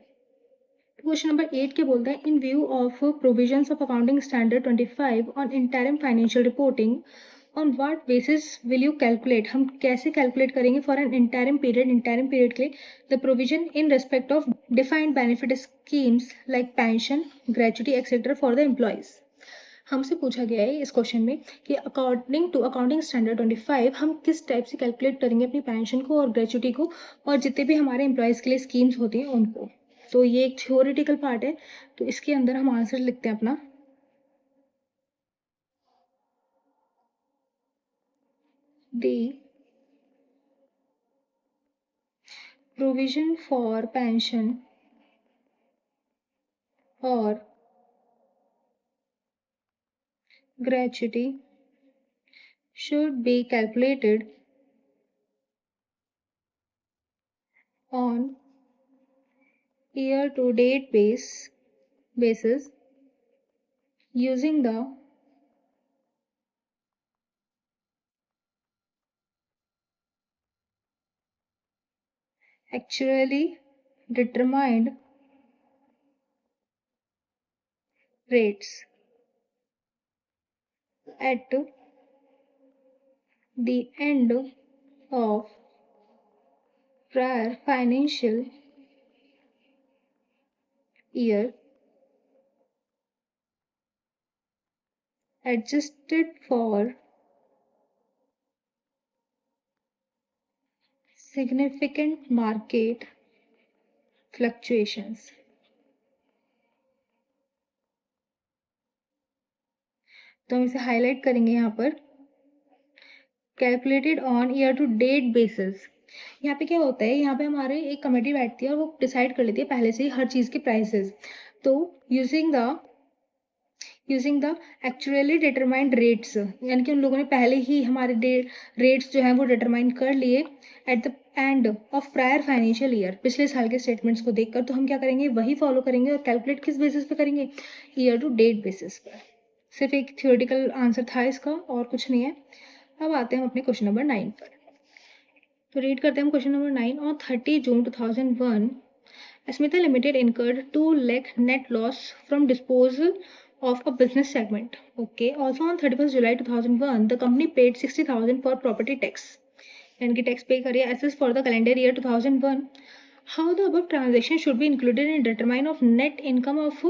क्वेश्चन नंबर 8 के बोलते हैं, इन view of provisions of accounting standard 25 on interim financial reporting on what basis will you calculate. हम कैसे कैलकुलेट करेंगे for an interim period, interim period के लिए the provision in respect of defined benefit schemes like pension, gratuity etcetera for the employees. हमसे पूछा गया है इस क्वेश्चन में कि अकॉर्डिंग टू अकाउंटिंग स्टैंडर्ड 25 हम किस टाइप से कैलकुलेट करेंगे अपनी पेंशन को और ग्रेचुटी को और जितने भी हमारे एम्प्लॉयज़ के लिए स्कीम्स होती हैं उनको। तो ये एक थ्योरेटिकल पार्ट है, तो इसके अंदर हम आंसर लिखते हैं अपना। डी प्रोविजन फॉर पेंशन और gratuity should be calculated on year to date basis using the actually determined rates at the end of prior financial year, adjusted for significant market fluctuations. तो हम इसे highlight करेंगे यहाँ पर, calculated on year to date basis. यहाँ पे क्या होता है, यहाँ पे हमारे एक कमेटी बैठती है और वो डिसाइड कर लेती है पहले से ही हर चीज़ के प्राइसेस। तो using the actually determined rates, यानी कि उन लोगों ने पहले ही हमारे रेट्स जो हैं वो डिटरमाइन कर लिए at the end of prior financial year, पिछले साल के स्टेटमेंट्स को देखकर। तो हम क्या करेंगे, वही फॉलो करेंगे और कैलकुलेट किस बेसिस पे करेंगे, ईयर टू डेट बेसिस पर। सिर्फ एक थियोरेटिकल आंसर था इसका और कुछ नहीं है। अब आते हैं हम अपने क्वेश्चन नंबर 9 पर। तो रीड करते हैं हम question number 9। On 30 June 2001 Asmita Limited incurred 2 lakh net loss from disposal of a business segment. Okay. Also on 31st July 2001, the company paid 60,000 for property tax. यानी कि टैक्स पे करिए assessed for the calendar year 2001. How the above transaction should be included in determine of net income of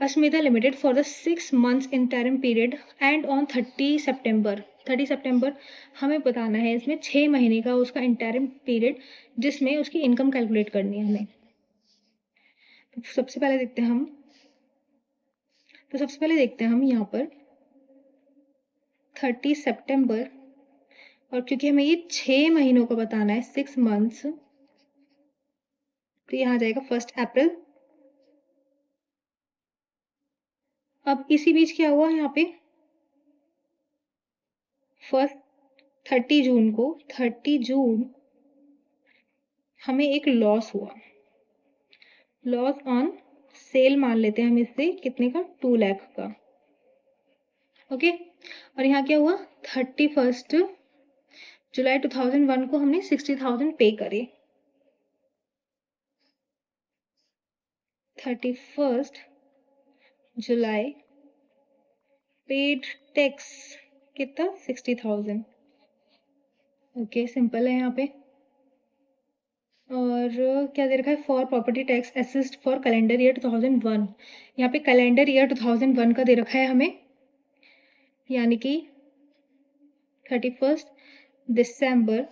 Asmita Limited for the 6 months interim period and on 30 सितंबर हमें बताना है इसमें 6 महीने का उसका इंटरिम पीरियड जिसमें उसकी इनकम कैलकुलेट करनी है हमें। तो सबसे पहले देखते हैं हम यहाँ पर 30 सितंबर, और क्योंकि हमें ये 6 महीनों का बताना है, 6 मंथ्स, तो यहाँ जाएगा 1 अप्रैल। अब इसी बीच क्या हुआ यहाँ पे, 30 जून हमें एक लॉस हुआ, लॉस ऑन सेल मान लेते हैं हम इससे, कितने का, 2 लाख का। ओके। और यहाँ क्या हुआ, 31 जुलाई 2001 को हमने 60,000 पे करे। 31 जुलाई पेड टैक्स कितना, 60,000। ओके, सिंपल है यहाँ पे। और क्या दे रखा है, for property tax assist for calendar year 2001। यहाँ पे कैलेंडर ईयर 2001 का दे रखा है हमें, यानी कि 31 दिसंबर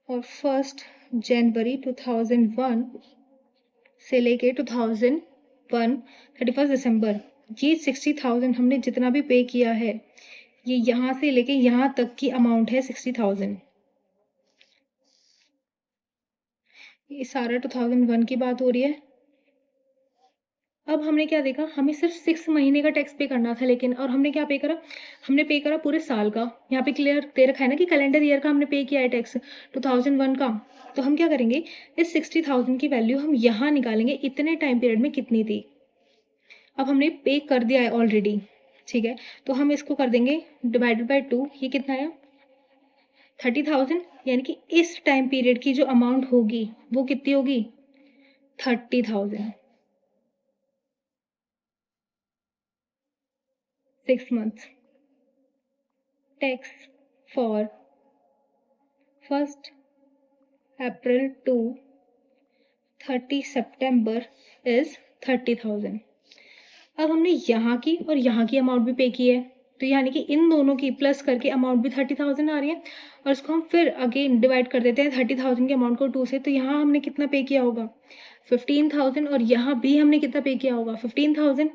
और 1 जनवरी 2001 से लेके 2001 31 दिसंबर, ये 60,000 हमने जितना भी पे किया है, ये यहाँ से लेके यहाँ तक की अमाउंट है 60,000। ये सारा 2001 की बात हो रही है। अब हमने क्या देखा, हमें सिर्फ 6 महीने का टैक्स पे करना था, लेकिन और हमने क्या पे करा, हमने पे करा पूरे साल का। यहाँ पे क्लियर दे रखा है ना कि कैलेंडर ईयर का हमने पे किया है टैक्स 2001 का। तो हम क्या करेंगे, इस 60,000 की वैल्यू हम यहाँ निकालेंगे, इतने टाइम पीरियड में कितनी थी। अब हमने पे कर दिया है ऑलरेडी, ठीक है, तो हम इसको कर देंगे डिवाइडेड बाय 2। ये कितना है, 30,000, यानी कि इस टाइम पीरियड की जो अमाउंट होगी वो कितनी होगी, 30,000। 6 months tax for 1 April to 30 September is 30,000। अब हमने यहाँ की और यहाँ की अमाउंट भी पे की है, तो यानी कि इन दोनों की प्लस करके अमाउंट भी 30,000 आ रही है। और इसको हम फिर अगेन डिवाइड कर देते हैं 30,000 के अमाउंट को 2 से, तो यहाँ हमने कितना पे किया होगा, 15,000, और यहाँ भी हमने कितना पे किया होगा, 15,000।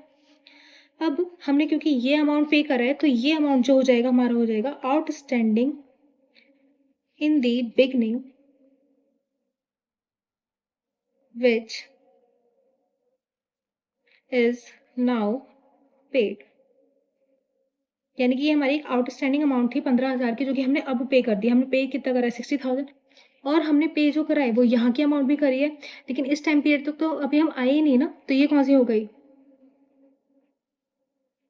अब हमने क्योंकि ये अमाउंट पे करा है, तो ये अमाउंट जो हो जाएगा हमारा हो जाएगा outstanding in the beginning which is now paid। यानी कि ये हमारी एक आउटस्टैंडिंग अमाउंट थी 15,000 की, जो कि हमने अब पे कर दी। हमने पे कितना करा है, 60,000। और हमने पे जो करा है वो यहाँ की अमाउंट भी करी है, लेकिन इस टाइम पीरियड तक तो अभी हम आए ही नहीं ना, तो ये कौन सी हो गई?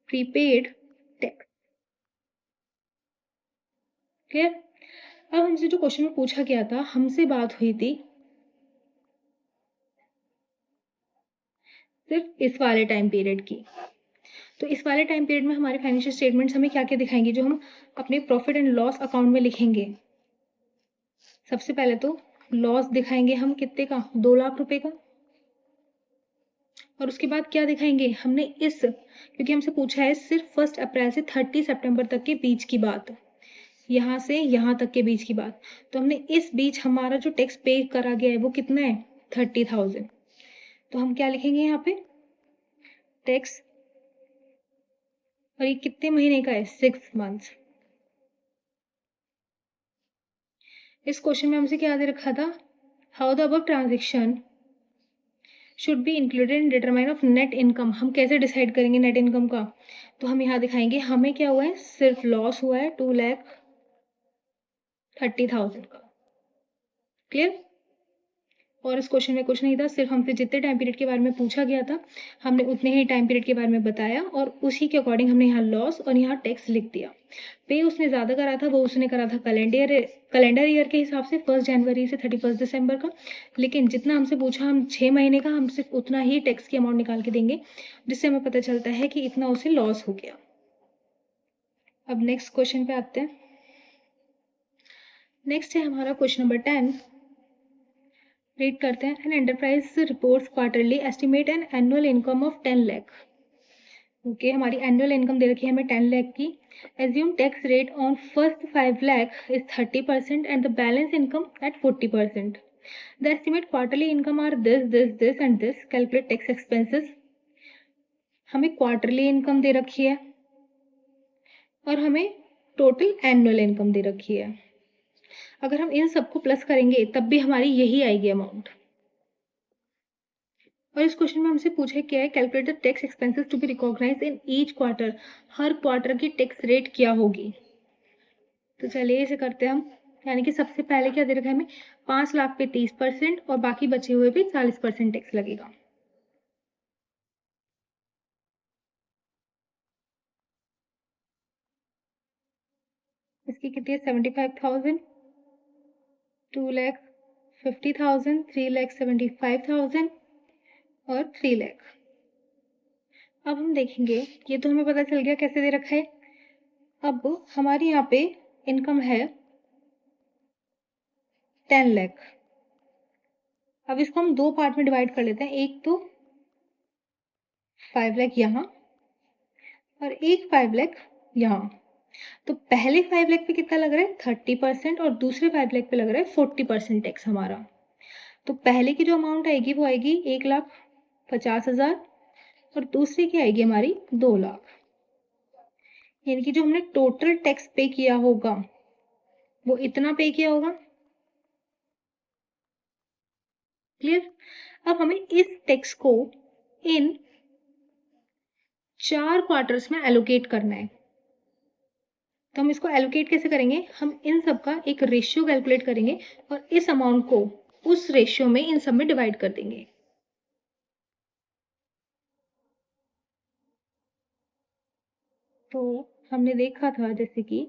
Prepaid tax. क्लियर? अब हमसे जो क्वेश्चन में पूछा गया था, हमसे बात हुई थी सिर्फ इस वाले टाइम पीरियड की। तो इस वाले टाइम पीरियड में हमारे फाइनेंशियल स्टेटमेंट्स हमें क्या-क्या दिखाएँगे, जो हम अपने प्रॉफिट एंड लॉस अकाउंट में लिखेंगे। सबसे पहले तो लॉस दिखाएँगे हम कितने का? 2 लाख रुपए का। और उसके बाद क्या दिखाएँगे? हमने इस क्योंकि हमसे पूछा है सिर्फ 1 अप्रैल से 30 सितंबर तक के बीच की बात। यहाँ से यहाँ तक के बीच की बात। तो हमने इस बीच हमारा जो टैक्स पे करा गया है वो कितना है? 30,000। तो हम क्या लिखेंगे यहाँ पे? टैक्स। और ये कितने महीने का है? 6 मंथ्स। इस क्वेश्चन में हमसे क्या दे रखा था? How the above transaction should be included in determine of net income. हम कैसे डिसाइड करेंगे नेट इनकम का? तो हम यहाँ दिखाएँगे हमें क्या हुआ है? सिर्फ लॉस हुआ है 2,30,000 का। क्लियर? और इस क्वेश्चन में कुछ नहीं था, सिर्फ हमसे जितने टाइम पीरियड के बारे में पूछा गया था, हमने उतने ही टाइम पीरियड के बारे में बताया और उसी के अकॉर्डिंग हमने यहाँ लॉस और यहाँ टैक्स लिख दिया। पे उसने ज़्यादा करा था, वो उसने करा था कैलेंडर ईयर के हिसाब से 1 जनवरी से 31 दिसंबर का। लेकिन जितना हमसे पूछा हम 6 महीने का, हम सिर्फ उतना ही टैक्स की अमाउंट निकाल के देंगे, जिससे हमें पता चलता है कि इतना उसे लॉस हो गया। अब नेक्स्ट क्वेश्चन पे आते हैं। नेक्स्ट है हमारा क्वेश्चन नंबर 10। रीड करते हैं। An enterprise reports quarterly estimate an annual income of 10 lakh. Okay, हमारी एनुअल इनकम दे रखी है हमें 10 लाख की। Assume tax rate on first 5 lakh is 30% and the balance income at 40%। The estimate quarterly income are this and this. Calculate tax expenses. हमें quarterly income दे रखी है और हमें टोटल एनुअल इनकम दे रखी है। अगर हम इन सबको प्लस करेंगे तब भी हमारी यही आएगी अमाउंट। और इस क्वेश्चन में हमसे पूछा क्या है? Calculate the tax expenses to be recognise in each quarter. हर क्वार्टर की टैक्स रेट क्या होगी? तो चलिए इसे करते हैं हम। यानी कि सबसे पहले क्या दे रखा है हमें? 5 लाख पे 30% और बाकी बचे हुए पे 40% टैक्स लगेगा। इसकी कितनी है? 75,000, 2,50,000, 3,75,000 और 3 लाख। अब हम देखेंगे, ये तो हमें पता चल गया कैसे दे रखा है। अब हमारे यहाँ पे इनकम है 10 लाख। अब इसको हम 2 पार्ट में डिवाइड कर लेते हैं। एक तो 5 लाख यहाँ और एक 5 लाख यहाँ। तो पहले 5 लाख पे कितना लग रहा है? 30% और दूसरे 5 लाख पे लग रहा है 40% टैक्स हमारा। तो पहले की जो अमाउंट आएगी वो आएगी 1,50,000 और दूसरी की आएगी हमारी 2 लाख। यानी कि जो हमने टोटल टैक्स पे किया होगा वो इतना पे किया होगा। क्लियर? अब हमें इस टैक्स को इन 4 क्वार्टर्स में एलोकेट करना है। तो हम इसको एलोकेट कैसे करेंगे? हम इन सब का एक रेशियो कैलकुलेट करेंगे और इस अमाउंट को उस रेशियो में इन सब में डिवाइड कर देंगे। तो हमने देखा था जैसे कि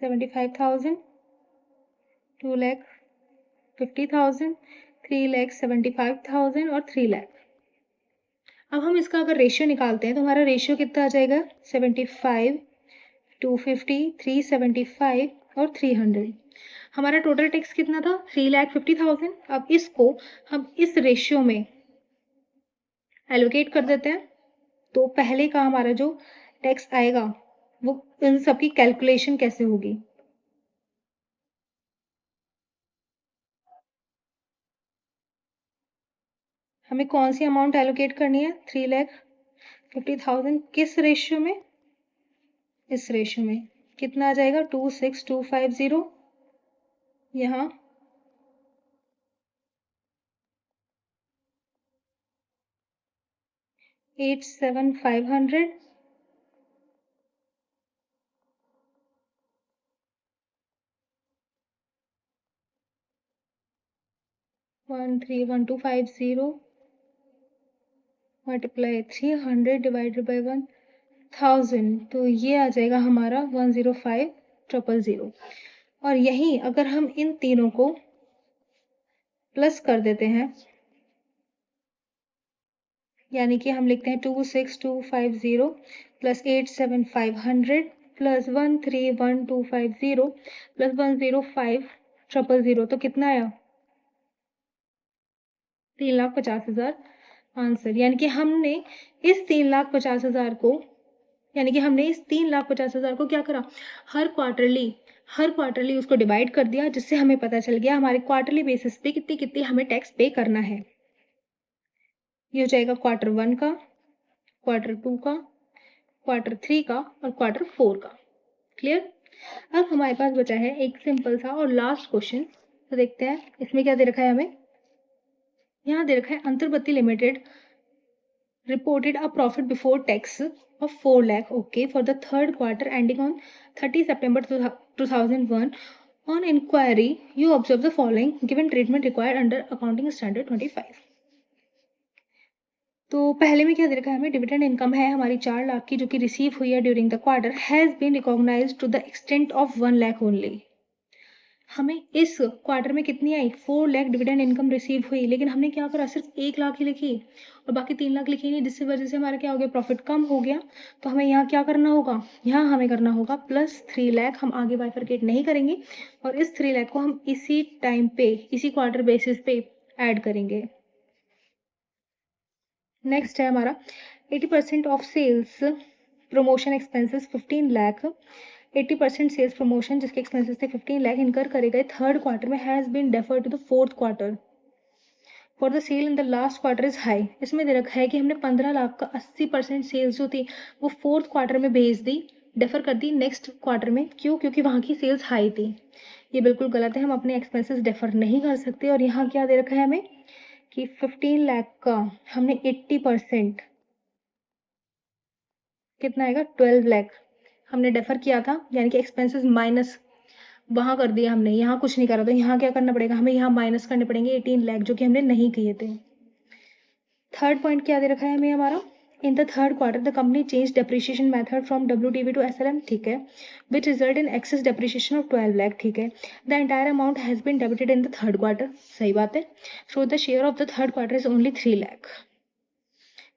75,000, 2,50,000, 3,75,000 और 3 लाख। अब हम इसका अगर रेशियो निकालते हैं तो हमारा रेशियो कितना आ जाएगा? 75, 250, 375 और 300। हमारा टोटल टैक्स कितना था? 3,50,000। अब इसको हम इस रेशियो में एलोकेट कर देते हैं। तो पहले का हमारा जो टैक्स आएगा वो इन सब की कैलकुलेशन कैसे होगी? हमें कौन सी अमाउंट एलोकेट करनी है? 3,50,000 किस रेशियो में? इस रेशियो में। कितना आ जाएगा? 26,250 यहाँ 87,500 131250 मल्टीप्लाई 300 डिवाइडेड बाई 1000, तो ये आ जाएगा हमारा 105000। और यहीं अगर हम इन तीनों को प्लस कर देते हैं, यानी कि हम लिखते हैं 26250 प्लस 87500 प्लस 131250 प्लस 105000, तो कितना आया? 3,50,000 आंसर। यानी कि हमने इस 3,50,000 को इस 3,50,000 को क्या करा, हर क्वार्टरली उसको डिवाइड कर दिया, जिससे हमें पता चल गया हमारे क्वार्टरली बेसिस पे कितनी कितनी हमें टैक्स पे करना है। ये हो जाएगा क्वार्टर 1 का, क्वार्टर 2 का, क्वार्टर 3 का और क्वार्टर 4 का। क्लियर? अब हमारे पास बचा है एक सिंपल सा और लास्ट क्वेश्चन, तो देखते हैं इसमें क्या दे रखा है हमें। यहाँ दे रखा है अंतर्बत्ती limited reported a profit before tax of 4 lakh, okay, for the third quarter ending on 30 September 2001. On inquiry, you observe the following given treatment required under accounting standard 25. तो पहले में क्या दे रखा है हमें, डिविडेंड इनकम है हमारी 4 लाख की, जो कि रिसीव हुई है during the quarter, has been recognised to the extent of 1 lakh only. हमें इस क्वार्टर में कितनी आई, 4 लाख डिविडेंड इनकम रिसीव हुई, लेकिन हमने क्या करा, सिर्फ 1 लाख ही लिखी और बाकी 3 लाख लिखी नहीं, जिसकी वजह से हमारा क्या हो गया, प्रॉफिट कम हो गया। तो हमें यहाँ क्या करना होगा, यहाँ हमें करना होगा प्लस 3 लाख, हम आगे बाइफरकेट नहीं करेंगे और इस 3 लाख को हम इसी टाइम पे, इसी क्वार्टर बेसिस पे ऐड करेंगे। नेक्स्ट है हमारा 80% of sales promotion expenses 15 lakh, 80% sales promotion जिसके एक्सपेंसेस थे 15 लाख इनकर करे गए थर्ड क्वार्टर में, has been deferred to the fourth quarter for the sale in the last quarter is high. इसमें दे रखा है कि हमने 15 लाख का 80% सेल्स जो थी वो फोर्थ क्वार्टर में भेज दी, डेफर कर दी नेक्स्ट क्वार्टर में। क्यों? क्योंकि वहाँ की सेल्स हाई थी। ये बिल्कुल गलत है, हम अपने एक्सपेंसेस डेफर नहीं कर सकते। और यहाँ क्या दे रखा है हमें कि 15 लाख का हमने 80% कितना आएगा, 12 लाख हमने डेफर किया था, यानी कि एक्सपेंसेस माइनस वहाँ कर दिया हमने, यहाँ कुछ नहीं करा। तो यहाँ क्या करना पड़ेगा हमें, यहाँ माइनस करने पड़ेंगे 18 लाख जो कि हमने नहीं किए थे। थर्ड पॉइंट क्या दे रखा है हमें हमारा, in the third quarter the company change depreciation method from WDV to SLM, ठीक है, which result in excess depreciation of 12 lakh, ठीक है। The entire amount has been debited in the third quarter, सही बात है। So the share of the third quarter is only 3 lakh.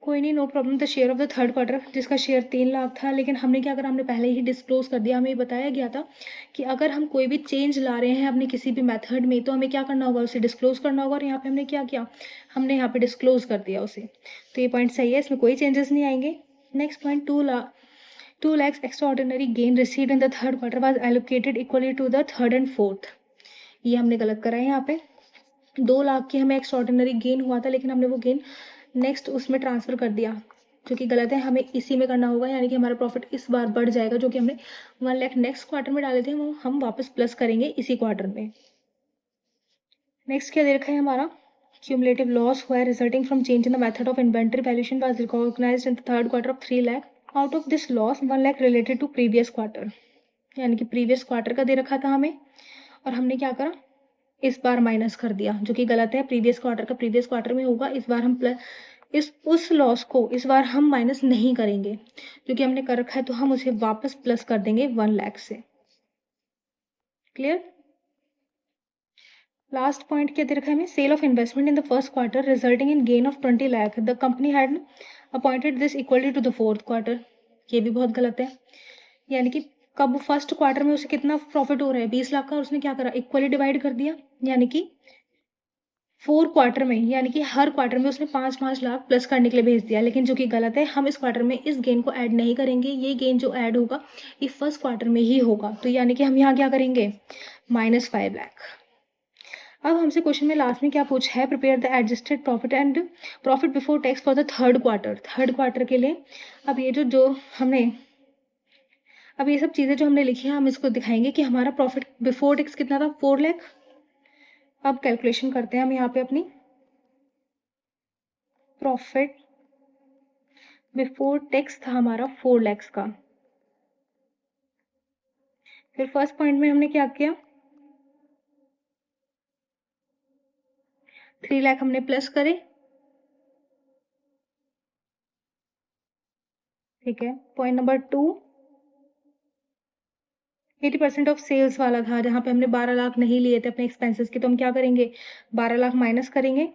कोई नहीं, no problem. The share of the third quarter जिसका share 3 lakh था, लेकिन हमने क्या करा, हमने पहले ही डिस्क्लोज कर दिया। हमें बताया गया था कि अगर हम कोई भी चेंज ला रहे हैं अपने किसी भी मेथड में, तो हमें क्या करना होगा, उसे डिस्क्लोज करना होगा। और यहाँ पे हमने क्या किया, हमने यहाँ पे डिस्क्लोज कर दिया उसे। तो ये पॉइंट सही है, इसमें कोई चेंजेस नहीं आएंगे। Next point, 2 lakhs extraordinary gain received in the third quarter was allocated equally to the third and fourth। ये हमने गलत करा है। यहाँ पे 2 लाख की हमें एक्स्ट्रॉर्डिनरी गेन हुआ था, लेकिन हमने वो गेन नेक्स्ट उसमें ट्रांसफ़र कर दिया, जो कि गलत है। हमें इसी में करना होगा, यानी कि हमारा प्रॉफिट इस बार बढ़ जाएगा। जो कि हमने 1 लाख नेक्स्ट क्वार्टर में डाले थे, वो हम वापस प्लस करेंगे इसी क्वार्टर में। नेक्स्ट क्या दे रखा है हमारा, क्यूमुलेटिव लॉस हुआ है resulting from change in the method of inventory valuation was recognised in the third quarter of 3 lakh. Out of this loss 1 lakh related to previous quarter, यानी कि प्रीवियस क्वार्टर का दे रखा था हमें, और हमने क्या करा, इस बार माइनस कर दिया, जो कि गलत है। प्रीवियस क्वार्टर का प्रीवियस क्वार्टर में होगा, इस बार हम प्लस उस लॉस को इस बार हम माइनस नहीं करेंगे, क्योंकि हमने कर रखा है, तो हम उसे वापस प्लस कर देंगे 1 लाख से। क्लियर? लास्ट पॉइंट क्या दे रखा है हमें, sale of investment in the first quarter resulting in gain of 20 lakh, the company had appointed this equally to the fourth quarter. ये भी बहुत गलत है, यानी कि कब फर्स्ट क्वार्टर में उसे कितना प्रॉफिट हो रहा है, 20 लाख का, और उसने क्या करा, इक्वली डिवाइड कर दिया, यानी कि 4 क्वार्टर में, यानी कि हर क्वार्टर में उसने 5-5 लाख प्लस करने के लिए भेज दिया, लेकिन जो कि गलत है। हम इस क्वार्टर में इस गेन को ऐड नहीं करेंगे, ये गेन जो ऐड होगा ये फर्स्ट क्वार्टर में ही होगा। तो यानी कि हम यहाँ क्या करेंगे, -5 लाख। अब हमसे क्वेश्चन में लास्ट में क्या पूछा है, prepare the adjusted profit and profit before tax for the third quarter के लिए। अब ये जो हमने अब ये सब चीज़ें जो हमने लिखी हैं, हम इसको दिखाएंगे कि हमारा प्रॉफिट बिफोर टैक्स कितना था, 4 लाख। अब कैलकुलेशन करते हैं हम यहाँ पे अपनी, प्रॉफिट बिफोर टैक्स था हमारा 4 लैक्स का। फिर फर्स्ट पॉइंट में हमने क्या किया, 3 लाख हमने प्लस करे, ठीक है। पॉइंट नंबर 2, 80% ऑफ सेल्स वाला था, जहाँ पे हमने 12 लाख नहीं लिए थे अपने एक्सपेंसेस के, तो हम क्या करेंगे, 12 लाख माइनस करेंगे।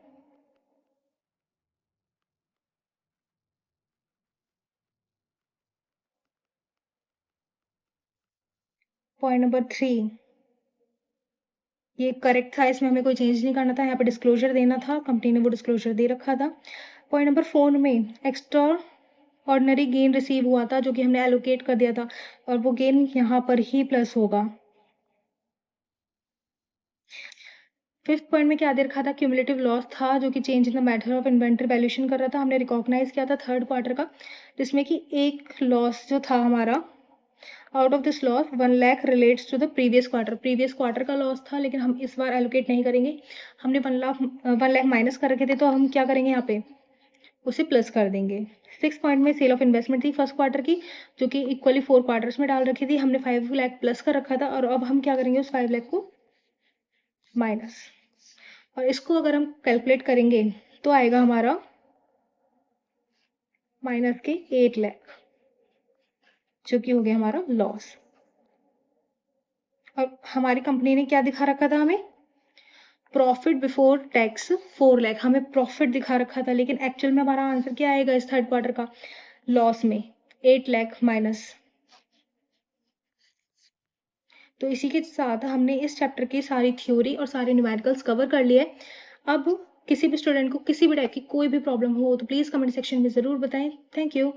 पॉइंट नंबर 3, ये करेक्ट था, इसमें हमें कोई चेंज नहीं करना था, यहाँ पे डिस्क्लोजर देना था, कंपनी ने वो डिस्क्लोजर दे रखा था। पॉइंट नंबर 4 में एक्स्ट्रा ऑर्डिनरी गेन रिसीव हुआ था, जो कि हमने एलोकेट कर दिया था, और वो गेन यहाँ पर ही प्लस होगा। 5th पॉइंट में क्या दे रखा था, क्यूमुलेटिव लॉस था, जो कि change in the method of inventory valuation कर रहा था, हमने रिकॉग्नाइज किया था 3rd क्वार्टर का, जिसमें कि एक लॉस जो था हमारा, out of this loss 1 lakh relates to the previous quarter का लॉस था, लेकिन हम इस बार एलोकेट नहीं करेंगे, हमने 1 लाख माइनस कर रखे थे, तो हम क्या करेंगे यहाँ पे, उसे प्लस कर देंगे। 6 पॉइंट में सेल ऑफ इन्वेस्टमेंट थी फर्स्ट क्वार्टर की, जो कि इक्वली 4 क्वार्टर्स में डाल रखी थी, हमने 5 लाख प्लस कर रखा था, और अब हम क्या करेंगे, उस 5 लाख को माइनस, और इसको अगर हम कैलकुलेट करेंगे तो आएगा हमारा माइनस के 8 लाख, जो कि हो गया हमारा लॉस। और हमारी कंपनी ने क्या दिखा रखा था हमें, प्रॉफिट बिफोर टैक्स 4 लाख, हमें प्रॉफिट दिखा रखा था, लेकिन एक्चुअल में हमारा आंसर क्या आएगा इस 3rd क्वार्टर का, लॉस में 8 लाख माइनस। तो इसी के साथ हमने इस चैप्टर की सारी थ्योरी और सारे न्यूमेरिकल्स कवर कर लिए। अब किसी भी स्टूडेंट को किसी भी टाइप की कोई भी प्रॉब्लम हो तो प्लीज़ कमेंट सेक्शन में ज़रूर बताएं। Thank you.